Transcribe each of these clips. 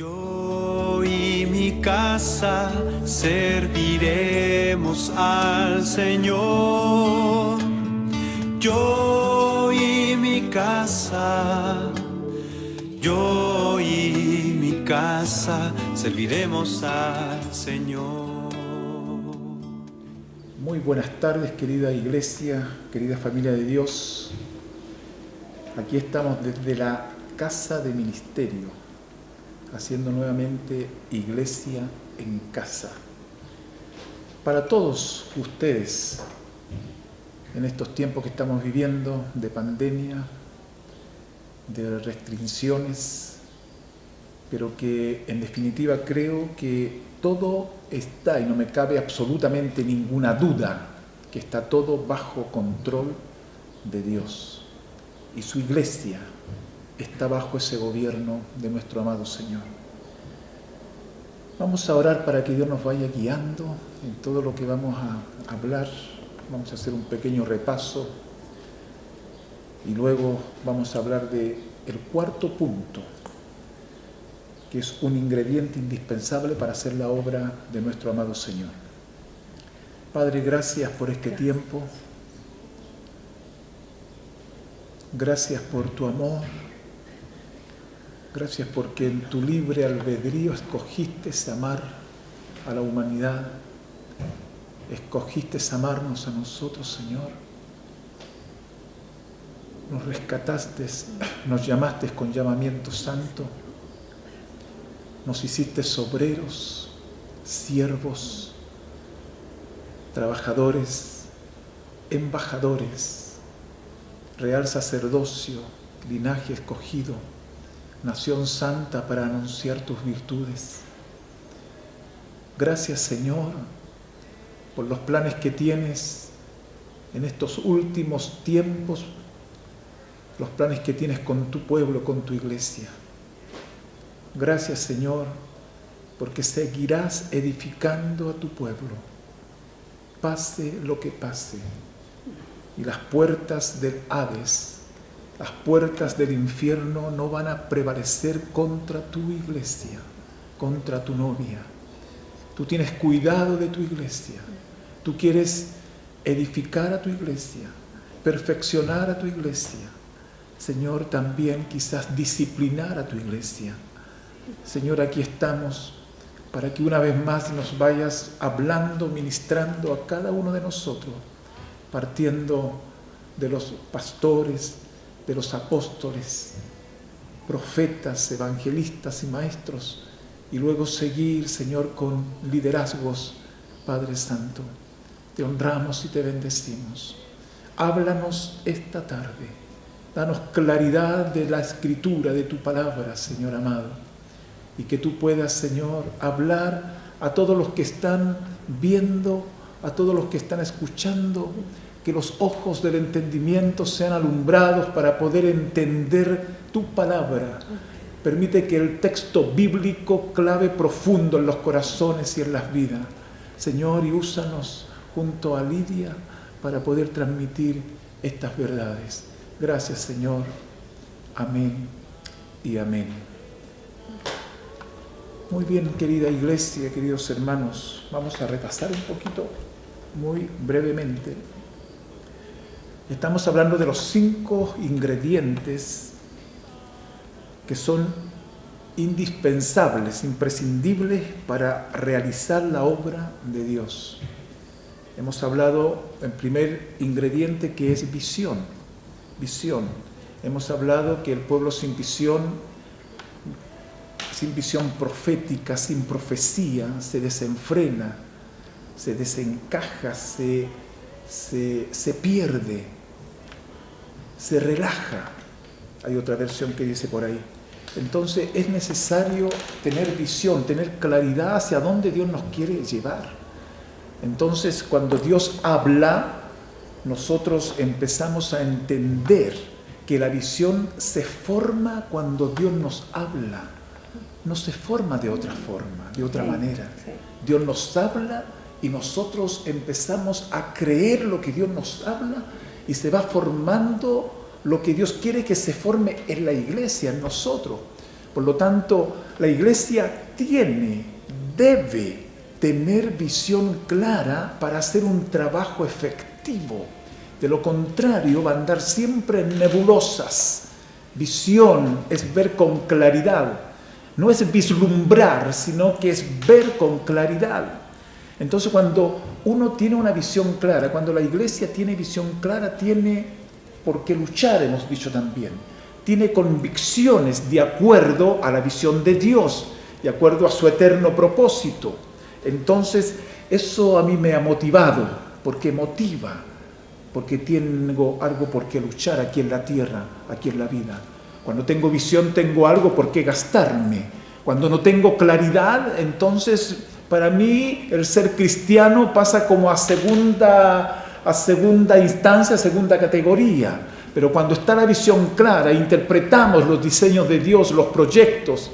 Yo y mi casa serviremos al Señor. Yo y mi casa, yo y mi casa serviremos al Señor. Muy buenas tardes, querida iglesia, querida familia de Dios. Aquí estamos desde la casa de ministerio, haciendo nuevamente iglesia en casa. Para todos ustedes, en estos tiempos que estamos viviendo de pandemia, de restricciones, pero que en definitiva creo que todo está, y no me cabe absolutamente ninguna duda, que está todo bajo control de Dios. Y su iglesia está bajo ese gobierno de nuestro amado Señor. Vamos a orar para que Dios nos vaya guiando en todo lo que vamos a hablar. Vamos a hacer un pequeño repaso y luego vamos a hablar del cuarto punto, que es un ingrediente indispensable para hacer la obra de nuestro amado Señor. Padre, gracias por este tiempo. Gracias por tu amor. Gracias porque en tu libre albedrío escogiste amar a la humanidad. Escogiste amarnos a nosotros, Señor. Nos rescataste, nos llamaste con llamamiento santo. Nos hiciste obreros, siervos, trabajadores, embajadores, real sacerdocio, linaje escogido, nación santa para anunciar tus virtudes. Gracias, Señor, por los planes que tienes en estos últimos tiempos, los planes que tienes con tu pueblo, con tu iglesia. Gracias, Señor, porque seguirás edificando a tu pueblo, pase lo que pase, y las puertas del Hades, las puertas del infierno no van a prevalecer contra tu iglesia, contra tu novia. Tú tienes cuidado de tu iglesia. Tú quieres edificar a tu iglesia, perfeccionar a tu iglesia. Señor, también quizás disciplinar a tu iglesia. Señor, aquí estamos para que una vez más nos vayas hablando, ministrando a cada uno de nosotros, partiendo de los pastores, de los apóstoles, profetas, evangelistas y maestros, y luego seguir, Señor, con liderazgos. Padre Santo, te honramos y te bendecimos. Háblanos esta tarde, danos claridad de la escritura, de tu palabra, Señor amado, y que tú puedas, Señor, hablar a todos los que están viendo, a todos los que están escuchando, que los ojos del entendimiento sean alumbrados para poder entender tu palabra. Permite que el texto bíblico clave profundo en los corazones y en las vidas. Señor, y úsanos junto a Lidia para poder transmitir estas verdades. Gracias, Señor. Amén y amén. Muy bien, querida iglesia, queridos hermanos, vamos a repasar un poquito, muy brevemente. Estamos hablando de los 5 ingredientes que son indispensables, imprescindibles para realizar la obra de Dios. Hemos hablado en primer ingrediente que es visión. Visión. Hemos hablado que el pueblo sin visión profética, sin profecía, se desenfrena, se desencaja, se pierde, se relaja. Hay otra versión que dice por ahí. Entonces es necesario tener visión, tener claridad hacia dónde Dios nos quiere llevar. Entonces cuando Dios habla, nosotros empezamos a entender que la visión se forma cuando Dios nos habla. No se forma de otra forma, de otra manera. Dios nos habla y nosotros empezamos a creer lo que Dios nos habla y se va formando lo que Dios quiere que se forme en la iglesia, en nosotros. Por lo tanto, la iglesia debe tener visión clara para hacer un trabajo efectivo. De lo contrario, va a andar siempre en nebulosas. Visión es ver con claridad. No es vislumbrar, sino que es ver con claridad. Entonces, cuando uno tiene una visión clara, cuando la iglesia tiene visión clara, tiene por qué luchar, hemos dicho también. Tiene convicciones de acuerdo a la visión de Dios, de acuerdo a su eterno propósito. Entonces, eso a mí me ha motivado, porque motiva, porque tengo algo por qué luchar aquí en la tierra, aquí en la vida. Cuando tengo visión, tengo algo por qué gastarme. Cuando no tengo claridad, entonces, para mí, el ser cristiano pasa como a segunda instancia, a segunda categoría. Pero cuando está la visión clara, interpretamos los diseños de Dios, los proyectos,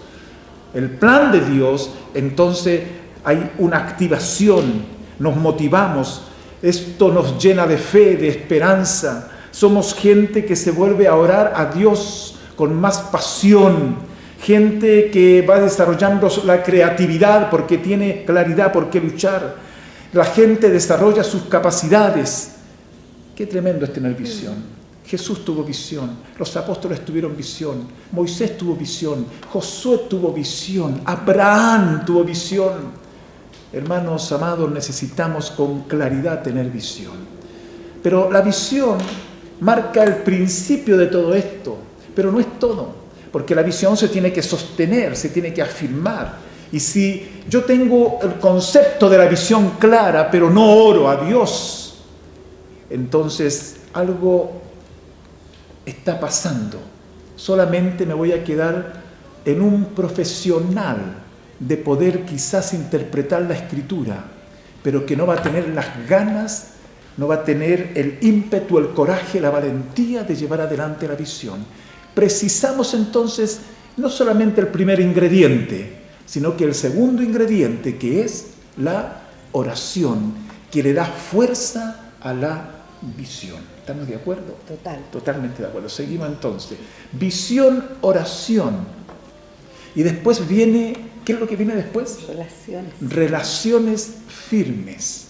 el plan de Dios, entonces hay una activación, nos motivamos, esto nos llena de fe, de esperanza. Somos gente que se vuelve a orar a Dios con más pasión, gente que va desarrollando la creatividad porque tiene claridad por qué luchar. La gente desarrolla sus capacidades. Qué tremendo es tener visión. Jesús tuvo visión, los apóstoles tuvieron visión, Moisés tuvo visión, Josué tuvo visión, Abraham tuvo visión. Hermanos amados, necesitamos con claridad tener visión. Pero la visión marca el principio de todo esto, pero no es todo, porque la visión se tiene que sostener, se tiene que afirmar. Y si yo tengo el concepto de la visión clara, pero no oro a Dios, entonces algo está pasando. Solamente me voy a quedar en un profesional de poder quizás interpretar la Escritura, pero que no va a tener las ganas, no va a tener el ímpetu, el coraje, la valentía de llevar adelante la visión. Precisamos entonces no solamente el primer ingrediente, sino que el segundo ingrediente, que es la oración, que le da fuerza a la visión. ¿Estamos de acuerdo? Totalmente de acuerdo. Seguimos entonces. Visión, oración. Y después viene, ¿qué es lo que viene después? Relaciones firmes.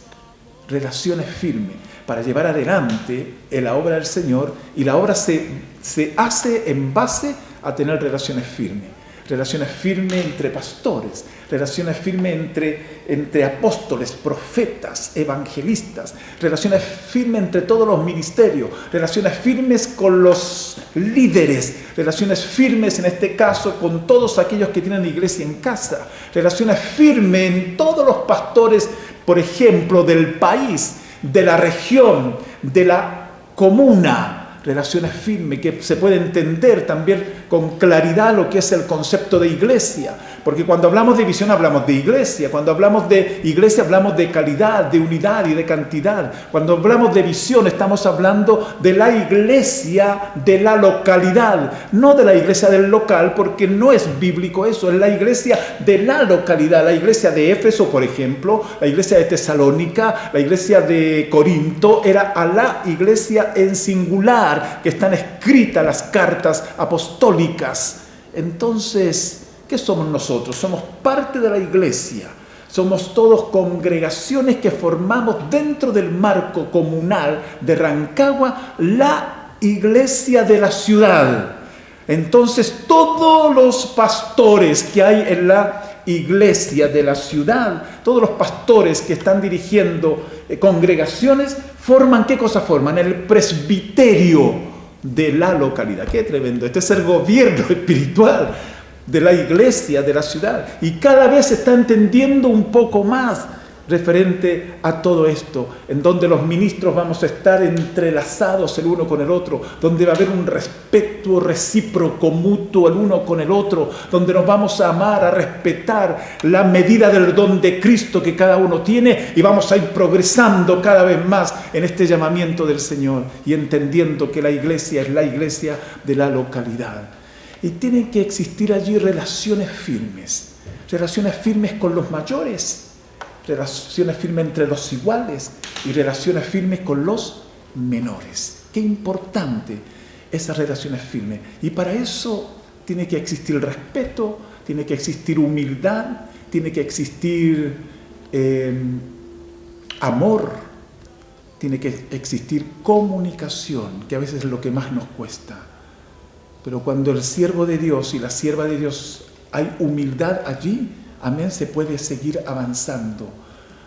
Relaciones firmes. Para llevar adelante la obra del Señor, y la obra se hace en base a tener relaciones firmes. Relaciones firmes entre pastores, relaciones firmes entre apóstoles, profetas, evangelistas, relaciones firmes entre todos los ministerios, relaciones firmes con los líderes, relaciones firmes en este caso con todos aquellos que tienen iglesia en casa, relaciones firmes en todos los pastores, por ejemplo, del país, de la región, de la comuna. Relaciones firmes, que se puede entender también con claridad lo que es el concepto de iglesia. Porque cuando hablamos de visión hablamos de iglesia. Cuando hablamos de iglesia hablamos de calidad, de unidad y de cantidad. Cuando hablamos de visión estamos hablando de la iglesia de la localidad. No de la iglesia del local, porque no es bíblico eso. Es la iglesia de la localidad. La iglesia de Éfeso, por ejemplo, la iglesia de Tesalónica, la iglesia de Corinto, era a la iglesia en singular, que están escritas las cartas apostólicas. Entonces, ¿qué somos nosotros? Somos parte de la iglesia. Somos todos congregaciones que formamos dentro del marco comunal de Rancagua la iglesia de la ciudad. Entonces, todos los pastores que hay en la iglesia de la ciudad, todos los pastores que están dirigiendo congregaciones, forman, ¿qué cosa forman? El presbiterio de la localidad. ¡Qué tremendo! Este es el gobierno espiritual de la iglesia de la ciudad. Y cada vez se está entendiendo un poco más referente a todo esto, en donde los ministros vamos a estar entrelazados el uno con el otro, donde va a haber un respeto recíproco, mutuo el uno con el otro, donde nos vamos a amar, a respetar la medida del don de Cristo que cada uno tiene, y vamos a ir progresando cada vez más en este llamamiento del Señor y entendiendo que la iglesia es la iglesia de la localidad. Y tienen que existir allí relaciones firmes con los mayores, relaciones firmes entre los iguales y relaciones firmes con los menores. Qué importante esas relaciones firmes. Y para eso tiene que existir respeto, tiene que existir humildad, tiene que existir amor, tiene que existir comunicación, que a veces es lo que más nos cuesta. Pero cuando el siervo de Dios y la sierva de Dios hay humildad allí, amén, se puede seguir avanzando.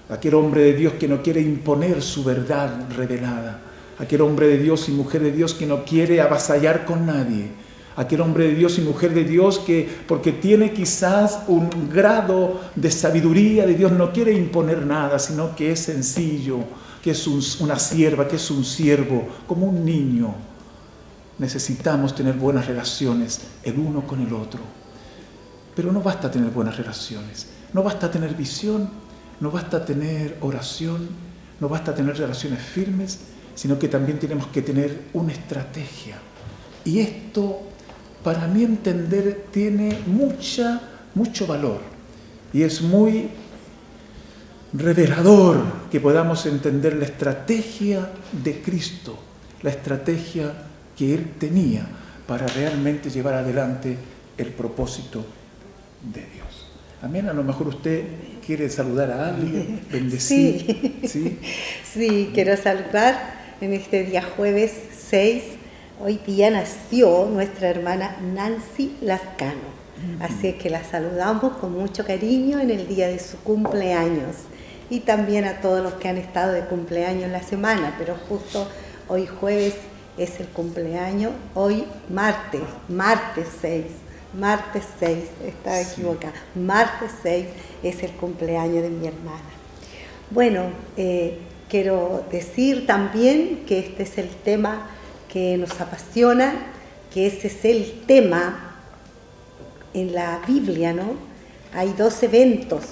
Aquel hombre de Dios que no quiere imponer su verdad revelada, aquel hombre de Dios y mujer de Dios que no quiere avasallar con nadie, aquel hombre de Dios y mujer de Dios que, porque tiene quizás un grado de sabiduría de Dios, no quiere imponer nada, sino que es sencillo, que es una sierva, que es un siervo, como un niño. Necesitamos tener buenas relaciones el uno con el otro. Pero no basta tener buenas relaciones, no basta tener visión, no basta tener oración, no basta tener relaciones firmes, sino que también tenemos que tener una estrategia. Y esto, para mi entender, tiene mucho valor. Y es muy revelador que podamos entender la estrategia de Cristo, la estrategia que Él tenía para realmente llevar adelante el propósito de Dios. Amén. A lo mejor usted quiere saludar a alguien, bendecir. Sí, quiero saludar en este día jueves 6. Hoy día nació nuestra hermana Nancy Lascano. Así que la saludamos con mucho cariño en el día de su cumpleaños. Y también a todos los que han estado de cumpleaños en la semana, pero justo hoy jueves es el cumpleaños, hoy martes 6, estaba equivocada, martes 6 es el cumpleaños de mi hermana. Bueno, quiero decir también que este es el tema que nos apasiona, que ese es el tema en la Biblia, ¿no? Hay 2 eventos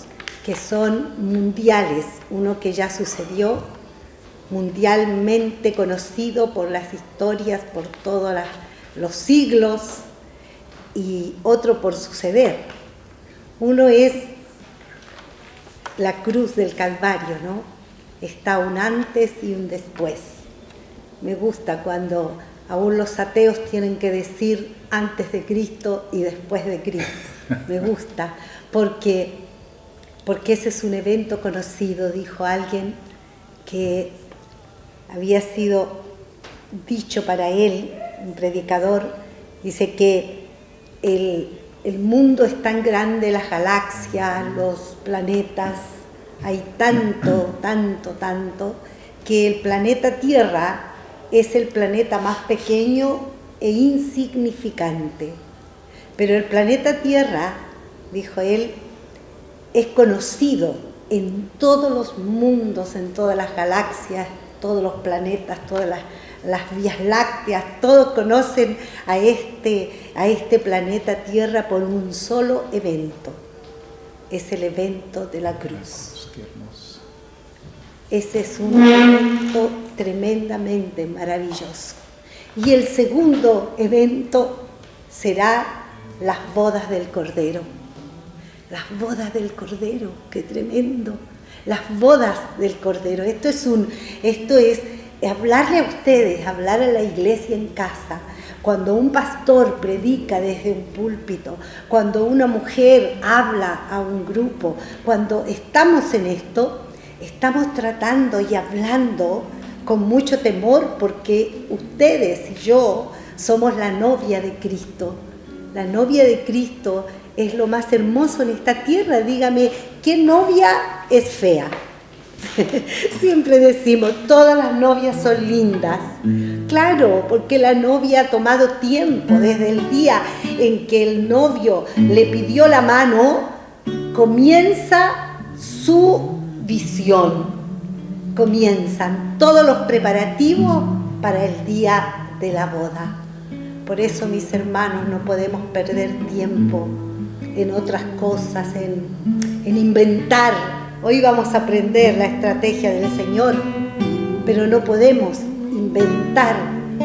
que son mundiales, uno que ya sucedió, mundialmente conocido por las historias, por todos los siglos, y otro por suceder. Uno es la cruz del Calvario, ¿no? Está un antes y un después. Me gusta cuando aún los ateos tienen que decir antes de Cristo y después de Cristo. Me gusta, porque ese es un evento conocido, dijo alguien que había sido dicho para él, un predicador, dice que el mundo es tan grande, las galaxias, los planetas, hay tanto, que el planeta Tierra es el planeta más pequeño e insignificante. Pero el planeta Tierra, dijo él, es conocido en todos los mundos, en todas las galaxias, todos los planetas, todas las vías lácteas, todos conocen a este planeta Tierra por un solo evento. Es el evento de la cruz. Qué hermoso. Ese es un evento tremendamente maravilloso. Y el segundo evento será las bodas del Cordero. Las bodas del Cordero, qué tremendo. Las bodas del Cordero. Esto es hablarle a ustedes, hablar a la iglesia en casa. Cuando un pastor predica desde un púlpito, cuando una mujer habla a un grupo, cuando estamos en esto, estamos tratando y hablando con mucho temor, porque ustedes y yo somos la novia de Cristo. La novia de Cristo es lo más hermoso en esta tierra. Dígame, ¿qué novia es fea? Siempre decimos, todas las novias son lindas. Claro, porque la novia ha tomado tiempo, desde el día en que el novio le pidió la mano, comienza su visión. Comienzan todos los preparativos para el día de la boda. Por eso, mis hermanos, no podemos perder tiempo en otras cosas, en inventar. Hoy vamos a aprender la estrategia del Señor, pero no podemos inventar,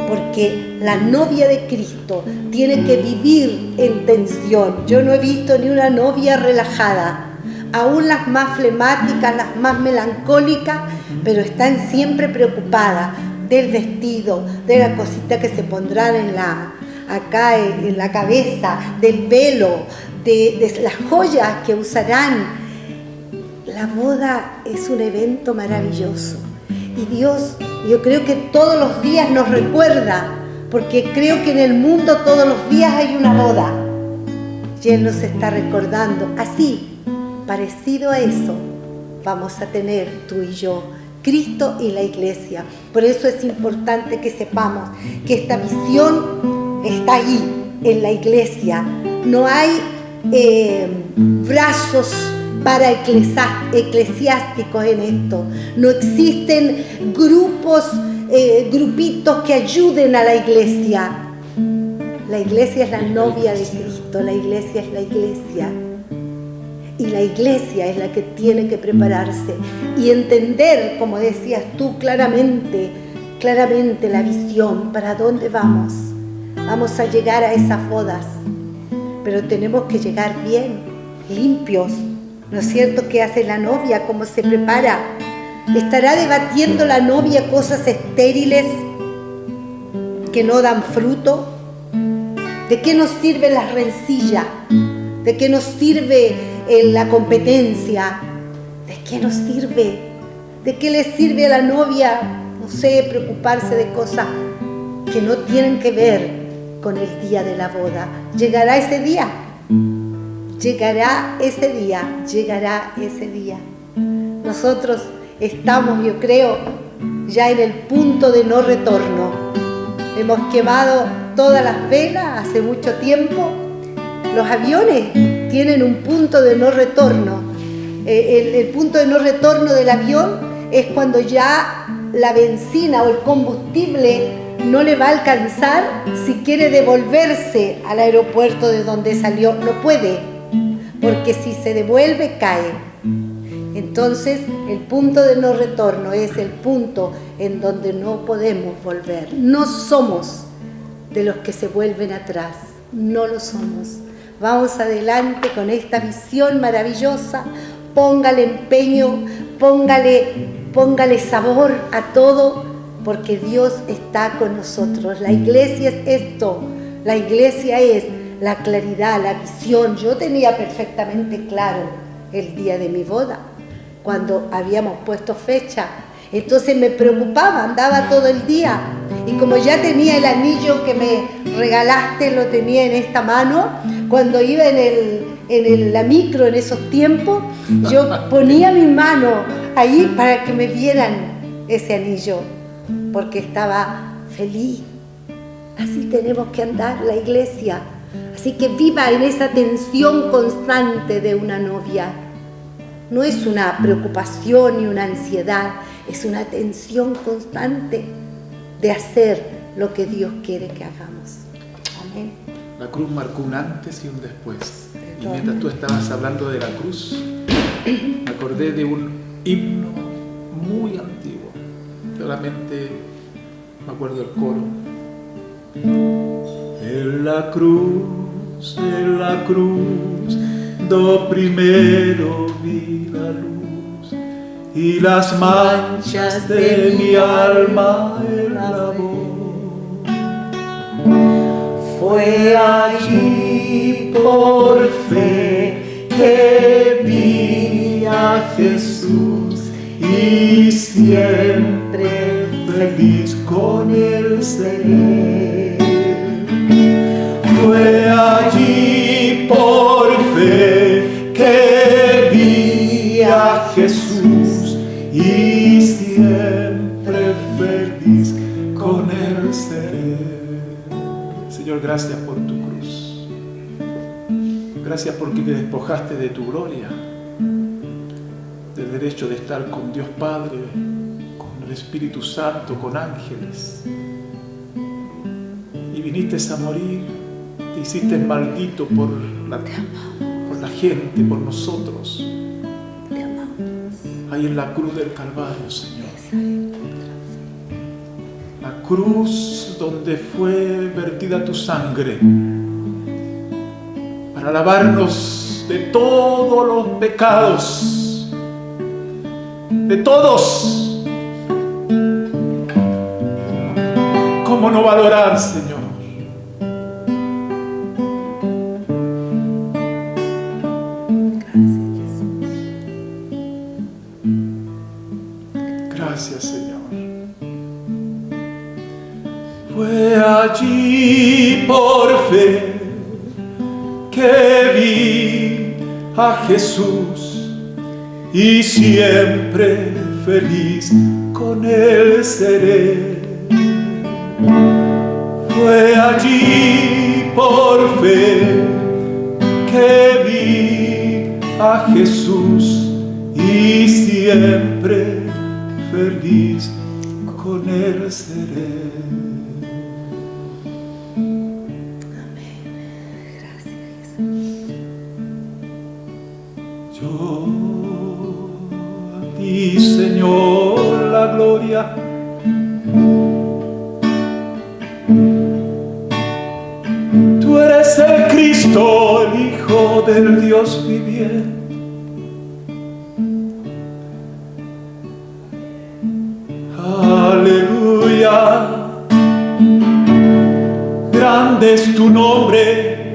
porque la novia de Cristo tiene que vivir en tensión. Yo no he visto ni una novia relajada, aún las más flemáticas, las más melancólicas, pero están siempre preocupadas del vestido, de la cosita que se pondrán acá en la cabeza, del velo, de las joyas que usarán. La boda es un evento maravilloso. Y Dios, yo creo que todos los días nos recuerda, porque creo que en el mundo todos los días hay una boda. Y Él nos está recordando. Así, parecido a eso, vamos a tener tú y yo, Cristo y la iglesia. Por eso es importante que sepamos que esta visión está ahí, en la iglesia. No hay brazos para eclesiásticos en esto. No existen grupitos que ayuden a la iglesia. La iglesia es la novia de Cristo, la iglesia es la iglesia. Y la iglesia es la que tiene que prepararse y entender, como decías tú, claramente la visión, para dónde vamos. Vamos a llegar a esas bodas, pero tenemos que llegar bien, limpios. ¿No es cierto? ¿Qué hace la novia? ¿Cómo se prepara? ¿Estará debatiendo la novia cosas estériles que no dan fruto? ¿De qué nos sirve la rencilla? ¿De qué nos sirve la competencia? ¿De qué nos sirve? ¿De qué le sirve a la novia, no sé, preocuparse de cosas que no tienen que ver con el día de la boda? Llegará ese día. Llegará ese día, llegará ese día. Nosotros estamos, yo creo, ya en el punto de no retorno. Hemos quemado todas las velas hace mucho tiempo. Los aviones tienen un punto de no retorno. El punto de no retorno del avión es cuando ya la benzina o el combustible no le va a alcanzar si quiere devolverse al aeropuerto de donde salió. No puede, porque si se devuelve cae. Entonces el punto de no retorno es el punto en donde no podemos volver. No somos de los que se vuelven atrás, no lo somos. Vamos adelante con esta visión maravillosa. Póngale empeño, póngale sabor a todo, porque Dios está con nosotros. La iglesia es esto, la iglesia es la claridad, la visión. Yo tenía perfectamente claro el día de mi boda, cuando habíamos puesto fecha. Entonces me preocupaba, andaba todo el día. Y como ya tenía el anillo que me regalaste, lo tenía en esta mano, cuando iba en la micro en esos tiempos, yo ponía mi mano ahí para que me vieran ese anillo, porque estaba feliz. Así tenemos que andar la iglesia. Así que viva en esa tensión constante de una novia. No es una preocupación ni una ansiedad, es una tensión constante de hacer lo que Dios quiere que hagamos. Amén. La cruz marcó un antes y un después. Y mientras tú estabas hablando de la cruz, me acordé de un himno muy antiguo. Solamente me acuerdo del coro. En la cruz, do primero vi la luz, y las manchas de mi alma él lavó. Fue allí por fe que vi a Jesús, y siempre feliz con él seré. Fue allí por fe que vi a Jesús, y siempre feliz con él seré. Señor, gracias por tu cruz. Gracias porque te despojaste de tu gloria, del derecho de estar con Dios Padre, con el Espíritu Santo, con ángeles. Y viniste a morir, te hiciste maldito por la gente, por nosotros. Ahí en la cruz del Calvario, Señor. La cruz donde fue vertida tu sangre para lavarnos de todos los pecados, de todos. ¿Cómo no valorar, Señor, Gracias, Señor. Fue allí por fe que vi a Jesús y siempre feliz con Él seré. Fue allí por fe que vi a Jesús y siempre feliz con Él seré. Yo a ti, Señor, la gloria. Tú eres el Cristo, el Hijo del Dios viviente. Aleluya. Grande es tu nombre,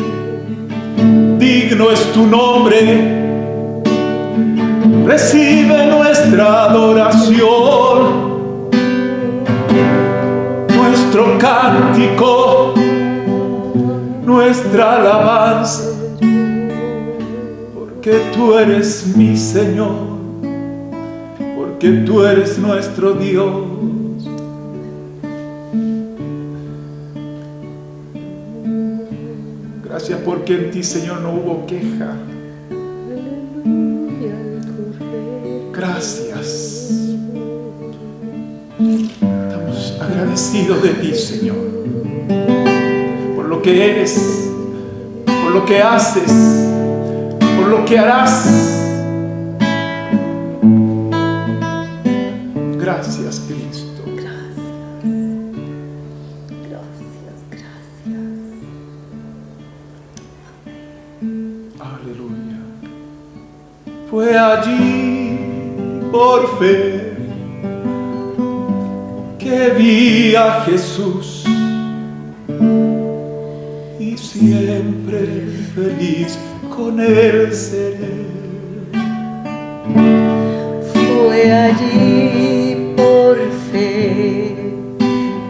digno es tu nombre. Recibe nuestra adoración, nuestro cántico, nuestra alabanza, porque tú eres mi Señor, porque tú eres nuestro Dios. Gracias porque en ti, Señor, no hubo queja. Gracias. Estamos agradecidos de ti, Señor, por lo que eres, por lo que haces, por lo que harás. Gracias, Cristo. Gracias. Aleluya. Fue allí por fe que vi a Jesús y siempre feliz con Él seré. Fue allí por fe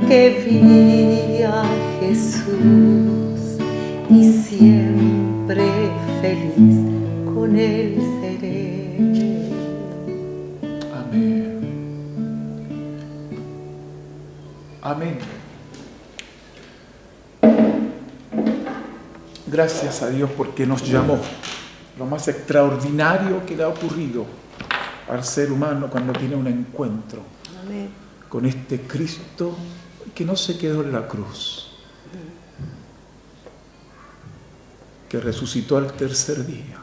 que vi a Jesús y siempre feliz con Él seré. Amén. Amén. Gracias a Dios porque nos llamó. Lo más extraordinario que le ha ocurrido al ser humano cuando tiene un encuentro Amén. con este Cristo que no se quedó en la cruz, que resucitó al tercer día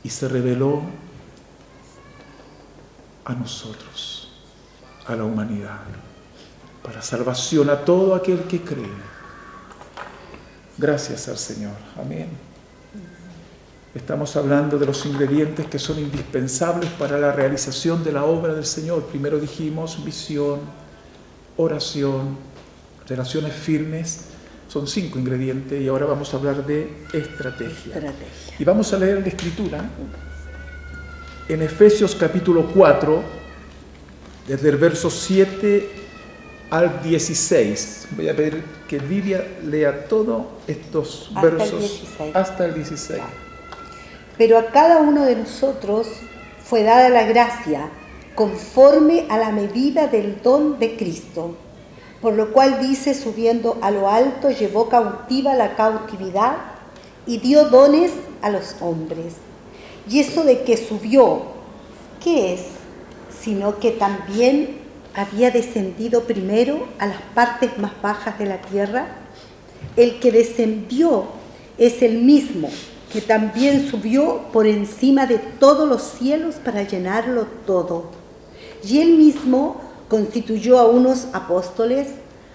y se reveló a nosotros, a la humanidad, para salvación a todo aquel que cree. Gracias al Señor. Amén. Estamos hablando de los ingredientes que son indispensables para la realización de la obra del Señor. Primero dijimos visión, oración, relaciones firmes. Son 5 ingredientes y ahora vamos a hablar de estrategia. Y vamos a leer la Escritura en Efesios capítulo 4, desde el verso 7 al 16. Voy a pedir que Lidia lea todos estos versos hasta el 16. Pero a cada uno de nosotros fue dada la gracia conforme a la medida del don de Cristo. Por lo cual dice, subiendo a lo alto, llevó cautiva la cautividad y dio dones a los hombres. Y eso de que subió, ¿qué es? Sino que también había descendido primero a las partes más bajas de la tierra. El que descendió es el mismo que también subió por encima de todos los cielos para llenarlo todo. Y él mismo constituyó a unos apóstoles,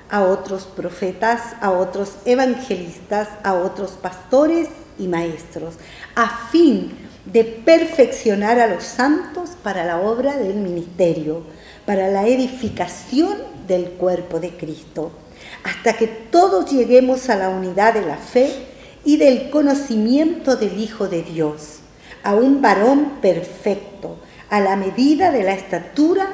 a otros profetas, a otros evangelistas, a otros pastores y maestros, a fin de perfeccionar a los santos para la obra del ministerio, para la edificación del cuerpo de Cristo, hasta que todos lleguemos a la unidad de la fe y del conocimiento del Hijo de Dios, a un varón perfecto, a la medida de la estatura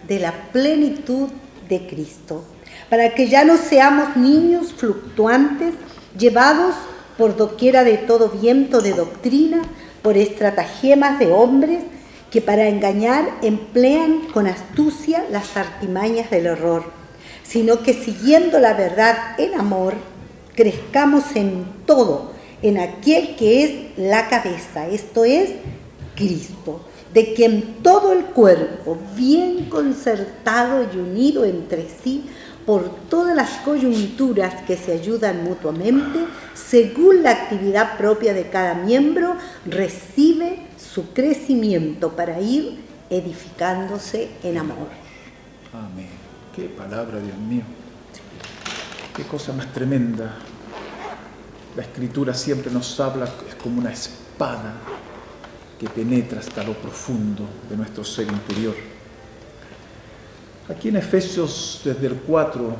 de la plenitud de Cristo, para que ya no seamos niños fluctuantes, llevados por doquiera de todo viento de doctrina, por estratagemas de hombres que para engañar emplean con astucia las artimañas del error, sino que siguiendo la verdad en amor, crezcamos en todo, en aquel que es la cabeza, esto es Cristo, de quien todo el cuerpo, bien concertado y unido entre sí, por todas las coyunturas que se ayudan mutuamente, según la actividad propia de cada miembro, recibe su crecimiento para ir edificándose en amor. Amén. Qué palabra, Dios mío. Qué cosa más tremenda. La Escritura siempre nos habla, es como una espada que penetra hasta lo profundo de nuestro ser interior. Aquí en Efesios, desde el 4,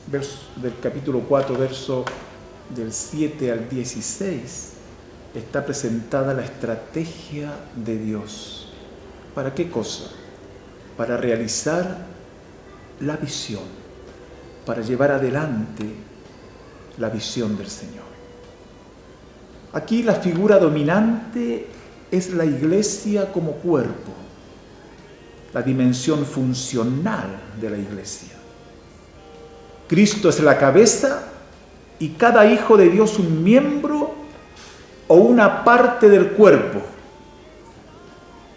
del capítulo 4, verso del 7 al 16, está presentada la estrategia de Dios. ¿Para qué cosa? Para realizar la visión, para llevar adelante la visión del Señor. Aquí la figura dominante es la iglesia como cuerpo, la dimensión funcional de la iglesia. Cristo es la cabeza y cada hijo de Dios un miembro o una parte del cuerpo.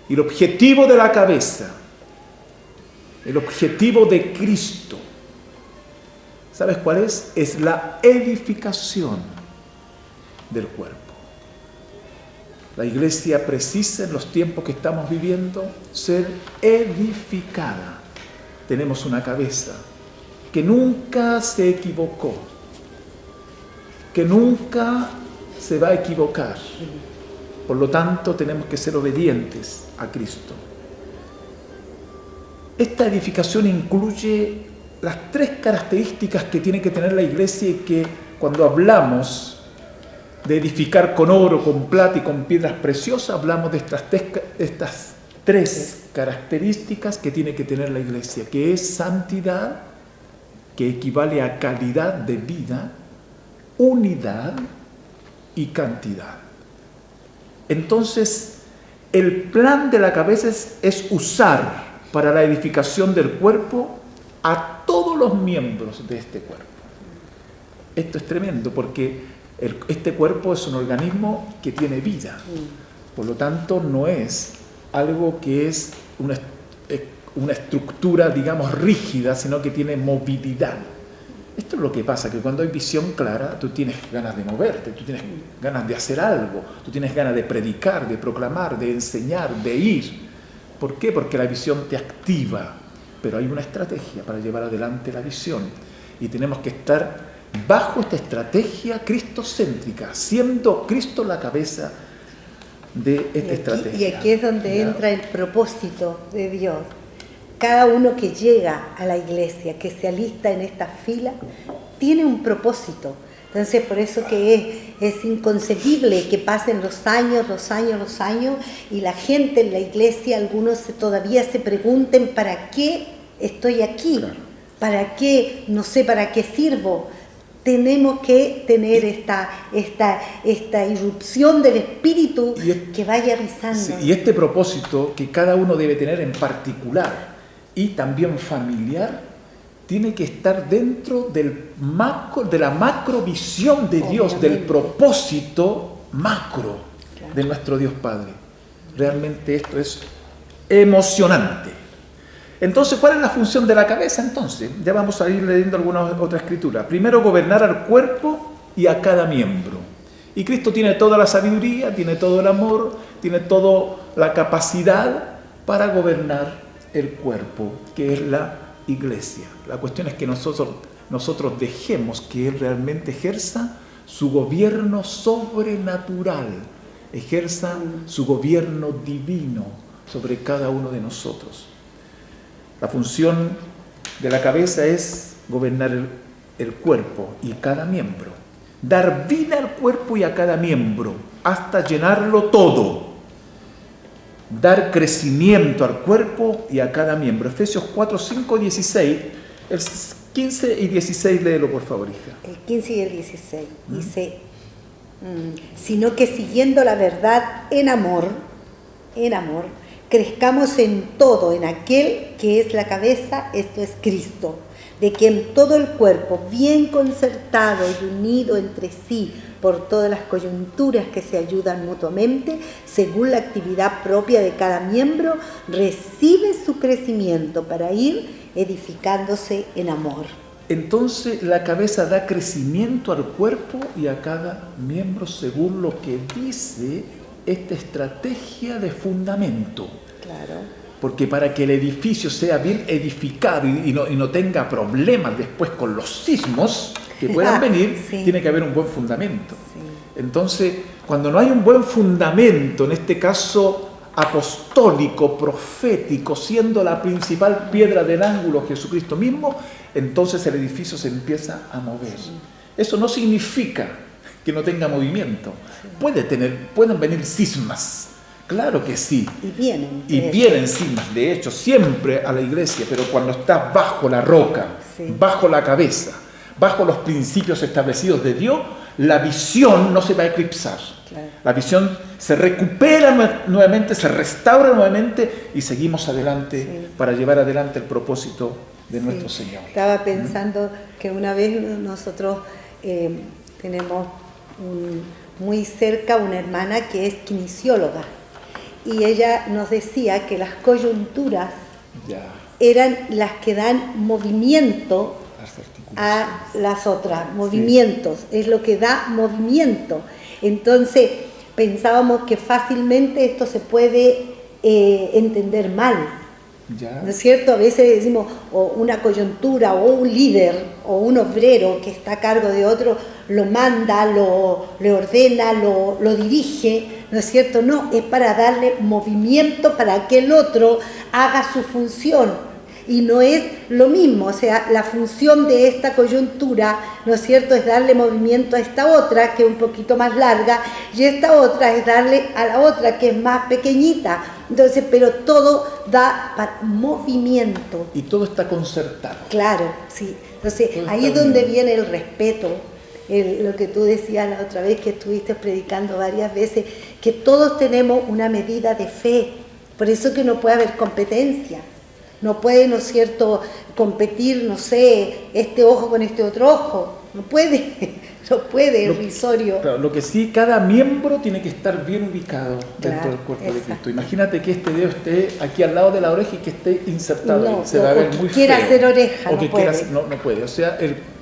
Y el objetivo de la cabeza, el objetivo de Cristo, ¿sabes cuál es? Es la edificación del cuerpo. La iglesia precisa en los tiempos que estamos viviendo ser edificada. Tenemos una cabeza que nunca se equivocó, que nunca se va a equivocar. Por lo tanto, tenemos que ser obedientes a Cristo. Esta edificación incluye las 3 características que tiene que tener la iglesia y que cuando hablamos de edificar con oro, con plata y con piedras preciosas, hablamos de estas 3 características que tiene que tener la iglesia, que es santidad, que equivale a calidad de vida, unidad y cantidad. Entonces, el plan de la cabeza es usar para la edificación del cuerpo a todos los miembros de este cuerpo. Esto es tremendo porque este cuerpo es un organismo que tiene vida. Por lo tanto, no es algo que es una estructura, digamos, rígida, sino que tiene movilidad. Esto es lo que pasa, que cuando hay visión clara, tú tienes ganas de moverte, tú tienes ganas de hacer algo, tú tienes ganas de predicar, de proclamar, de enseñar, de ir. ¿Por qué? Porque la visión te activa, pero hay una estrategia para llevar adelante la visión. Y tenemos que estar bajo esta estrategia cristocéntrica, siendo Cristo la cabeza de esta estrategia. Y aquí es donde entra el propósito de Dios. Cada uno que llega a la iglesia, que se alista en esta fila, tiene un propósito. Entonces, por eso que es inconcebible que pasen los años, y la gente en la iglesia, algunos todavía se pregunten, ¿para qué estoy aquí? Claro. ¿Para qué? No sé para qué sirvo. Tenemos que tener esta irrupción del Espíritu que vaya avisando. Sí, y este propósito que cada uno debe tener en particular y también familiar, tiene que estar dentro de la macrovisión de Dios, Obviamente. del propósito macro de nuestro Dios Padre. Realmente esto es emocionante. Entonces, ¿cuál es la función de la cabeza entonces? Ya vamos a ir leyendo alguna otra escritura. Primero, gobernar al cuerpo y a cada miembro. Y Cristo tiene toda la sabiduría, tiene todo el amor, tiene toda la capacidad para gobernar el cuerpo, que es la iglesia. La cuestión es que nosotros dejemos que Él realmente ejerza su gobierno sobrenatural, ejerza su gobierno divino sobre cada uno de nosotros. La función de la cabeza es gobernar el cuerpo y cada miembro. Dar vida al cuerpo y a cada miembro hasta llenarlo todo. dar crecimiento al cuerpo y a cada miembro. Efesios 4, 5, 16, el 15 y 16, léelo por favor, hija. El 15 y el 16 dice, sino que siguiendo la verdad en amor, crezcamos en todo, en aquel que es la cabeza, esto es Cristo, de quien todo el cuerpo, bien concertado y unido entre sí por todas las coyunturas que se ayudan mutuamente, según la actividad propia de cada miembro, recibe su crecimiento para ir edificándose en amor. Entonces la cabeza da crecimiento al cuerpo y a cada miembro según lo que dice esta estrategia de fundamento. Claro. Porque para que el edificio sea bien edificado y no tenga problemas después con los sismos que puedan venir, sí. Tiene que haber un buen fundamento. Sí. Entonces, cuando no hay un buen fundamento, en este caso apostólico, profético, siendo la principal piedra del ángulo Jesucristo mismo, entonces el edificio se empieza a mover. Eso no significa que no tenga movimiento. Pueden venir cismas, claro que sí. Y vienen cismas, de hecho, siempre a la iglesia, pero cuando estás bajo la roca, bajo la cabeza, bajo los principios establecidos de Dios, la visión no se va a eclipsar. Claro. La visión se recupera nuevamente, se restaura nuevamente y seguimos adelante para llevar adelante el propósito de nuestro Señor. Estaba pensando que una vez nosotros tenemos muy cerca una hermana que es kinesióloga y ella nos decía que las coyunturas eran las que dan movimiento a las otras, movimientos, es lo que da movimiento. Entonces pensábamos que fácilmente esto se puede entender mal, ¿no es cierto? A veces decimos o una coyuntura o un líder o un obrero que está a cargo de otro lo manda, le ordena, lo dirige, ¿no es cierto? No, es para darle movimiento para que el otro haga su función. Y no es lo mismo, o sea, la función de esta coyuntura, ¿no es cierto?, es darle movimiento a esta otra, que es un poquito más larga, y esta otra es darle a la otra, que es más pequeñita. Entonces, pero todo da movimiento. Y todo está concertado. Claro, sí. Entonces, ahí es donde viene el respeto, lo que tú decías la otra vez que estuviste predicando varias veces, que todos tenemos una medida de fe, por eso que no puede haber competencia. No puede, ¿no es cierto?, competir, no sé, este ojo con este otro ojo. No puede, es risorio. Claro, lo que sí, cada miembro tiene que estar bien ubicado dentro del cuerpo de Cristo. Imagínate que este dedo esté aquí al lado de la oreja y que esté insertado. Se va a ver muy feo. Quiera hacer oreja, no puede. No puede. O sea,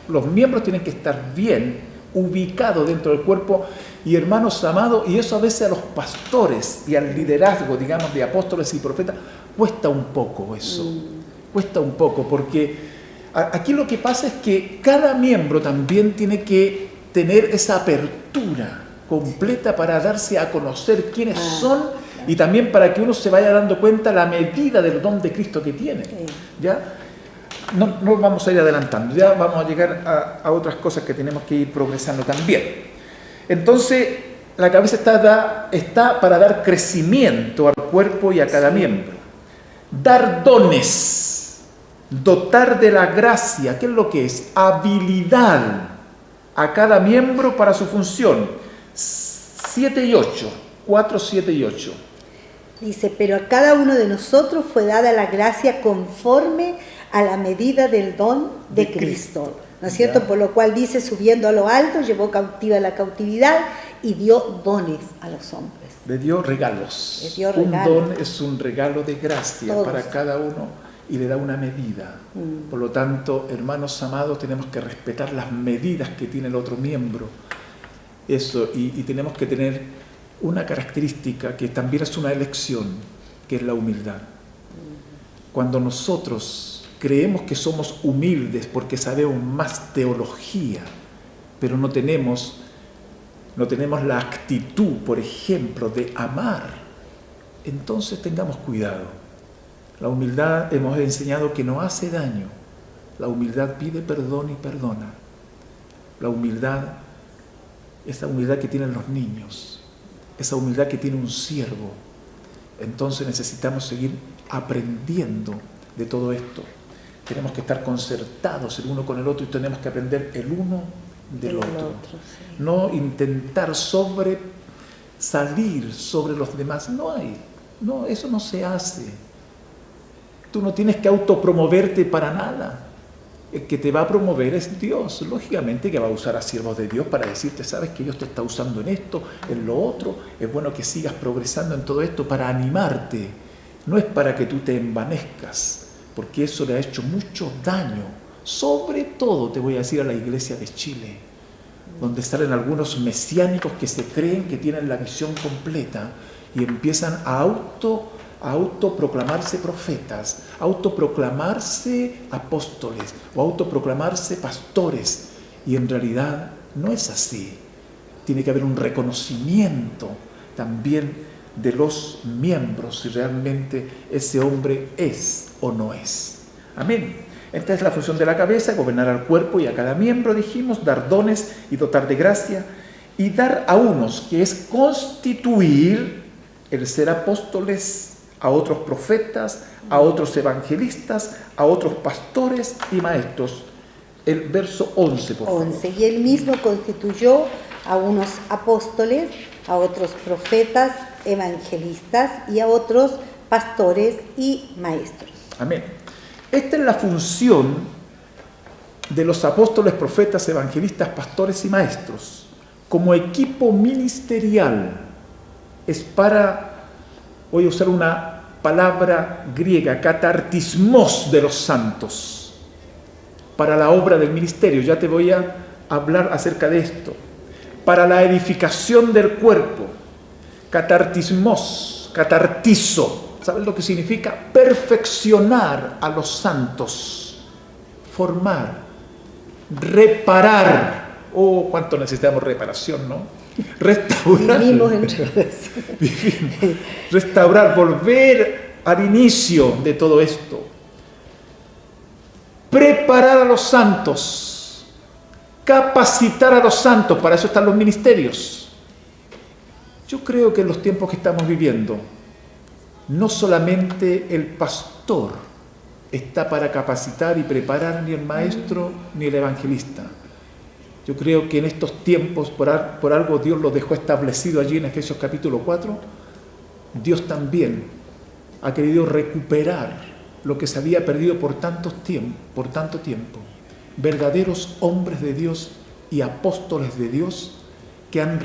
los miembros tienen que estar bien ubicados dentro del cuerpo. Y hermanos amados, y eso a veces a los pastores y al liderazgo, digamos, de apóstoles y profetas, cuesta un poco eso, cuesta un poco, porque aquí lo que pasa es que cada miembro también tiene que tener esa apertura completa para darse a conocer quiénes son y también para que uno se vaya dando cuenta la medida del don de Cristo que tiene. ¿Ya? No vamos a ir adelantando, ya vamos a llegar a otras cosas que tenemos que ir progresando también. Entonces, la cabeza está para dar crecimiento al cuerpo y a cada miembro. Dar dones, dotar de la gracia, ¿qué es lo que es? Habilidad a cada miembro para su función. 7 y 8, 4, 7 y 8. Dice, pero a cada uno de nosotros fue dada la gracia conforme a la medida del don de Cristo. ¿No es cierto? Por lo cual dice, subiendo a lo alto, llevó cautiva la cautividad y dio dones a los hombres. Le dio regalos. Un don es un regalo de gracia para cada uno y le da una medida. Por lo tanto, hermanos amados, tenemos que respetar las medidas que tiene el otro miembro. Eso, y tenemos que tener una característica que también es una elección, que es la humildad. Cuando nosotros creemos que somos humildes porque sabemos más teología, pero no tenemos la actitud, por ejemplo, de amar, entonces tengamos cuidado. La humildad hemos enseñado que no hace daño. La humildad pide perdón y perdona. La humildad, esa humildad que tienen los niños, esa humildad que tiene un siervo, entonces necesitamos seguir aprendiendo de todo esto. Tenemos que estar concertados el uno con el otro y tenemos que aprender el uno del otro. Sí. No intentar salir sobre los demás. No, eso no se hace. Tú no tienes que autopromoverte para nada. El que te va a promover es Dios. Lógicamente que va a usar a siervos de Dios para decirte, sabes que Dios te está usando en esto, en lo otro. Es bueno que sigas progresando en todo esto para animarte. No es para que tú te envanezcas, porque eso le ha hecho mucho daño. Sobre todo, te voy a decir, a la iglesia de Chile, donde salen algunos mesiánicos que se creen que tienen la visión completa y empiezan a autoproclamarse profetas, autoproclamarse apóstoles o autoproclamarse pastores. Y en realidad no es así. Tiene que haber un reconocimiento también de los miembros si realmente ese hombre es o no es. Amén. Esta es la función de la cabeza: gobernar al cuerpo y a cada miembro, dijimos, dar dones y dotar de gracia, y dar a unos, que es constituir el ser apóstoles, a otros profetas, a otros evangelistas, a otros pastores y maestros. El verso 11, por favor. 11. Y él mismo constituyó a unos apóstoles, a otros profetas, evangelistas y a otros pastores y maestros. Amén. Esta es la función de los apóstoles, profetas, evangelistas, pastores y maestros. Como equipo ministerial, es para, voy a usar una palabra griega, catartismos de los santos, para la obra del ministerio. Ya te voy a hablar acerca de esto. Para la edificación del cuerpo, catartismos, catartizo. ¿Sabes lo que significa? Perfeccionar a los santos, formar, reparar. Oh, cuánto necesitamos reparación, ¿no? Restaurar. Vivimos en relación. Restaurar, volver al inicio de todo esto. Preparar a los santos, capacitar a los santos, para eso están los ministerios. Yo creo que en los tiempos que estamos viviendo, no solamente el pastor está para capacitar y preparar, ni el maestro ni el evangelista. Yo creo que en estos tiempos, por algo Dios lo dejó establecido allí en Efesios capítulo 4, Dios también ha querido recuperar lo que se había perdido por tanto tiempo. Verdaderos hombres de Dios y apóstoles de Dios que han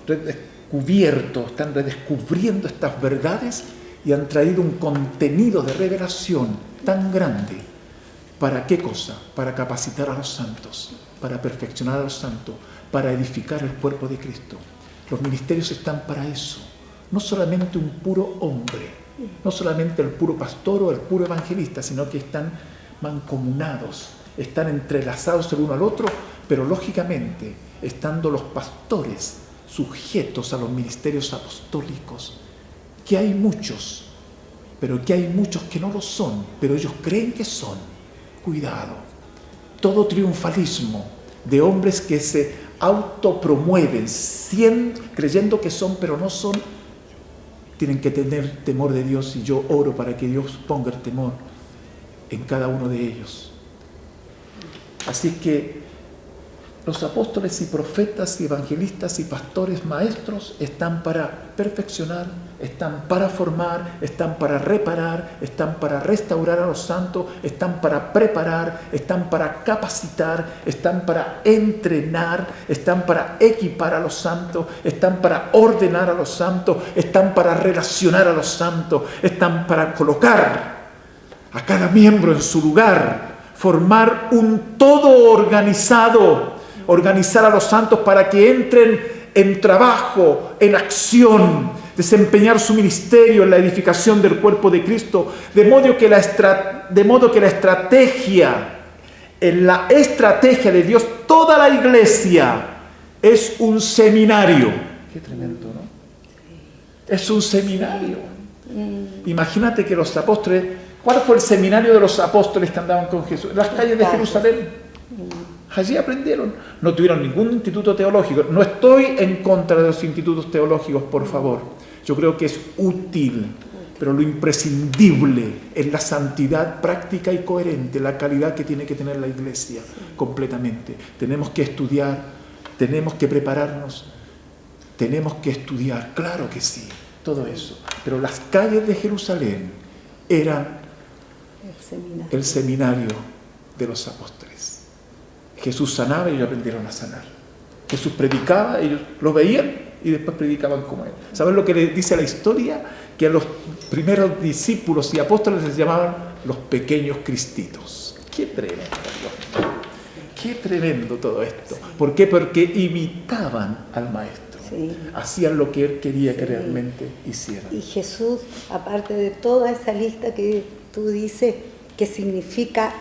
están redescubriendo estas verdades y han traído un contenido de revelación tan grande. ¿Para qué cosa? Para capacitar a los santos, para perfeccionar a los santos, para edificar el cuerpo de Cristo. Los ministerios están para eso. No solamente un puro hombre, no solamente el puro pastor o el puro evangelista, sino que están mancomunados, están entrelazados el uno al otro, pero lógicamente, estando los pastores sujetos a los ministerios apostólicos, que hay muchos, pero que hay muchos que no lo son, pero ellos creen que son. Cuidado. Todo triunfalismo de hombres que se autopromueven, creyendo que son, pero no son, tienen que tener temor de Dios, y yo oro para que Dios ponga el temor en cada uno de ellos. Así que los apóstoles y profetas y evangelistas y pastores, maestros, están para perfeccionar, están para formar, están para reparar, están para restaurar a los santos, están para preparar, están para capacitar, están para entrenar, están para equipar a los santos, están para ordenar a los santos, están para relacionar a los santos, están para colocar a cada miembro en su lugar, formar un todo organizado, organizar a los santos para que entren en trabajo, en acción, desempeñar su ministerio en la edificación del cuerpo de Cristo, de modo que la estrategia, en la estrategia de Dios, toda la iglesia es un seminario. Qué tremendo, ¿no? Es un seminario. Imagínate que los apóstoles, ¿cuál fue el seminario de los apóstoles que andaban con Jesús? En las calles de Jerusalén. Allí aprendieron. No tuvieron ningún instituto teológico. No estoy en contra de los institutos teológicos, por favor. Yo creo que es útil, pero lo imprescindible es la santidad práctica y coherente, la calidad que tiene que tener la iglesia completamente. Tenemos que estudiar, tenemos que prepararnos, tenemos que estudiar, claro que sí, todo eso. Pero las calles de Jerusalén eran el seminario de los apóstoles. Jesús sanaba y ellos aprendieron a sanar. Jesús predicaba, ellos lo veían y después predicaban como él. ¿Saben lo que le dice la historia? Que a los primeros discípulos y apóstoles les llamaban los pequeños cristitos. ¡Qué tremendo! ¡Qué tremendo todo esto! ¿Por qué? Porque imitaban al Maestro. Sí. Hacían lo que él quería que realmente hicieran. Y Jesús, aparte de toda esa lista que tú dices, que significa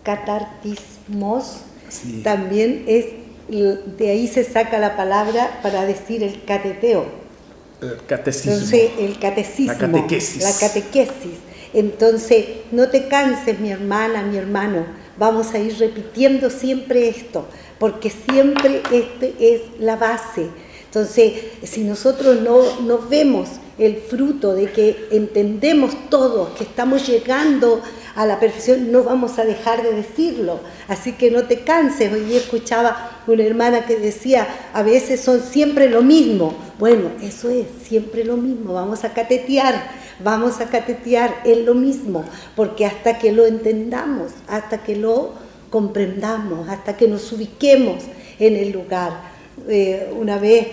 catartismos, Sí. también es, de ahí se saca la palabra para decir el cateteo. El catecismo. Entonces, el catecismo, La catequesis. la catequesis. Entonces, no te canses, mi hermana, mi hermano. Vamos a ir repitiendo siempre esto, porque siempre este es la base. Entonces, si nosotros no vemos el fruto de que entendemos todos, que estamos llegando a la perfección, no vamos a dejar de decirlo. Así que no te canses. Hoy día escuchaba una hermana que decía, a veces son siempre lo mismo. Bueno, eso es, siempre lo mismo. Vamos a catetear en lo mismo, porque hasta que lo entendamos, hasta que lo comprendamos, hasta que nos ubiquemos en el lugar. Una vez,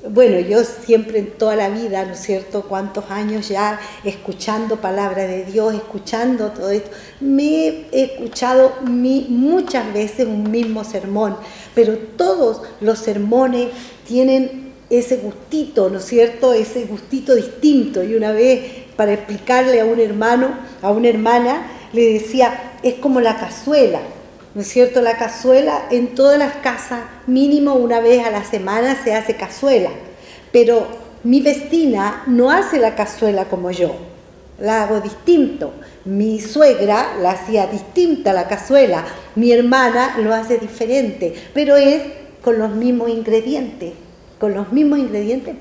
bueno, yo siempre en toda la vida, ¿no es cierto?, cuántos años ya escuchando palabra de Dios, escuchando todo esto, me he escuchado muchas veces un mismo sermón, pero todos los sermones tienen ese gustito, ¿no es cierto?, ese gustito distinto. Y una vez, para explicarle a un hermano, a una hermana, le decía, es como la cazuela. ¿No es cierto? La cazuela, en todas las casas, mínimo una vez a la semana se hace cazuela. Pero mi vecina no hace la cazuela como yo, la hago distinto. Mi suegra la hacía distinta la cazuela, mi hermana lo hace diferente, pero es con los mismos ingredientes,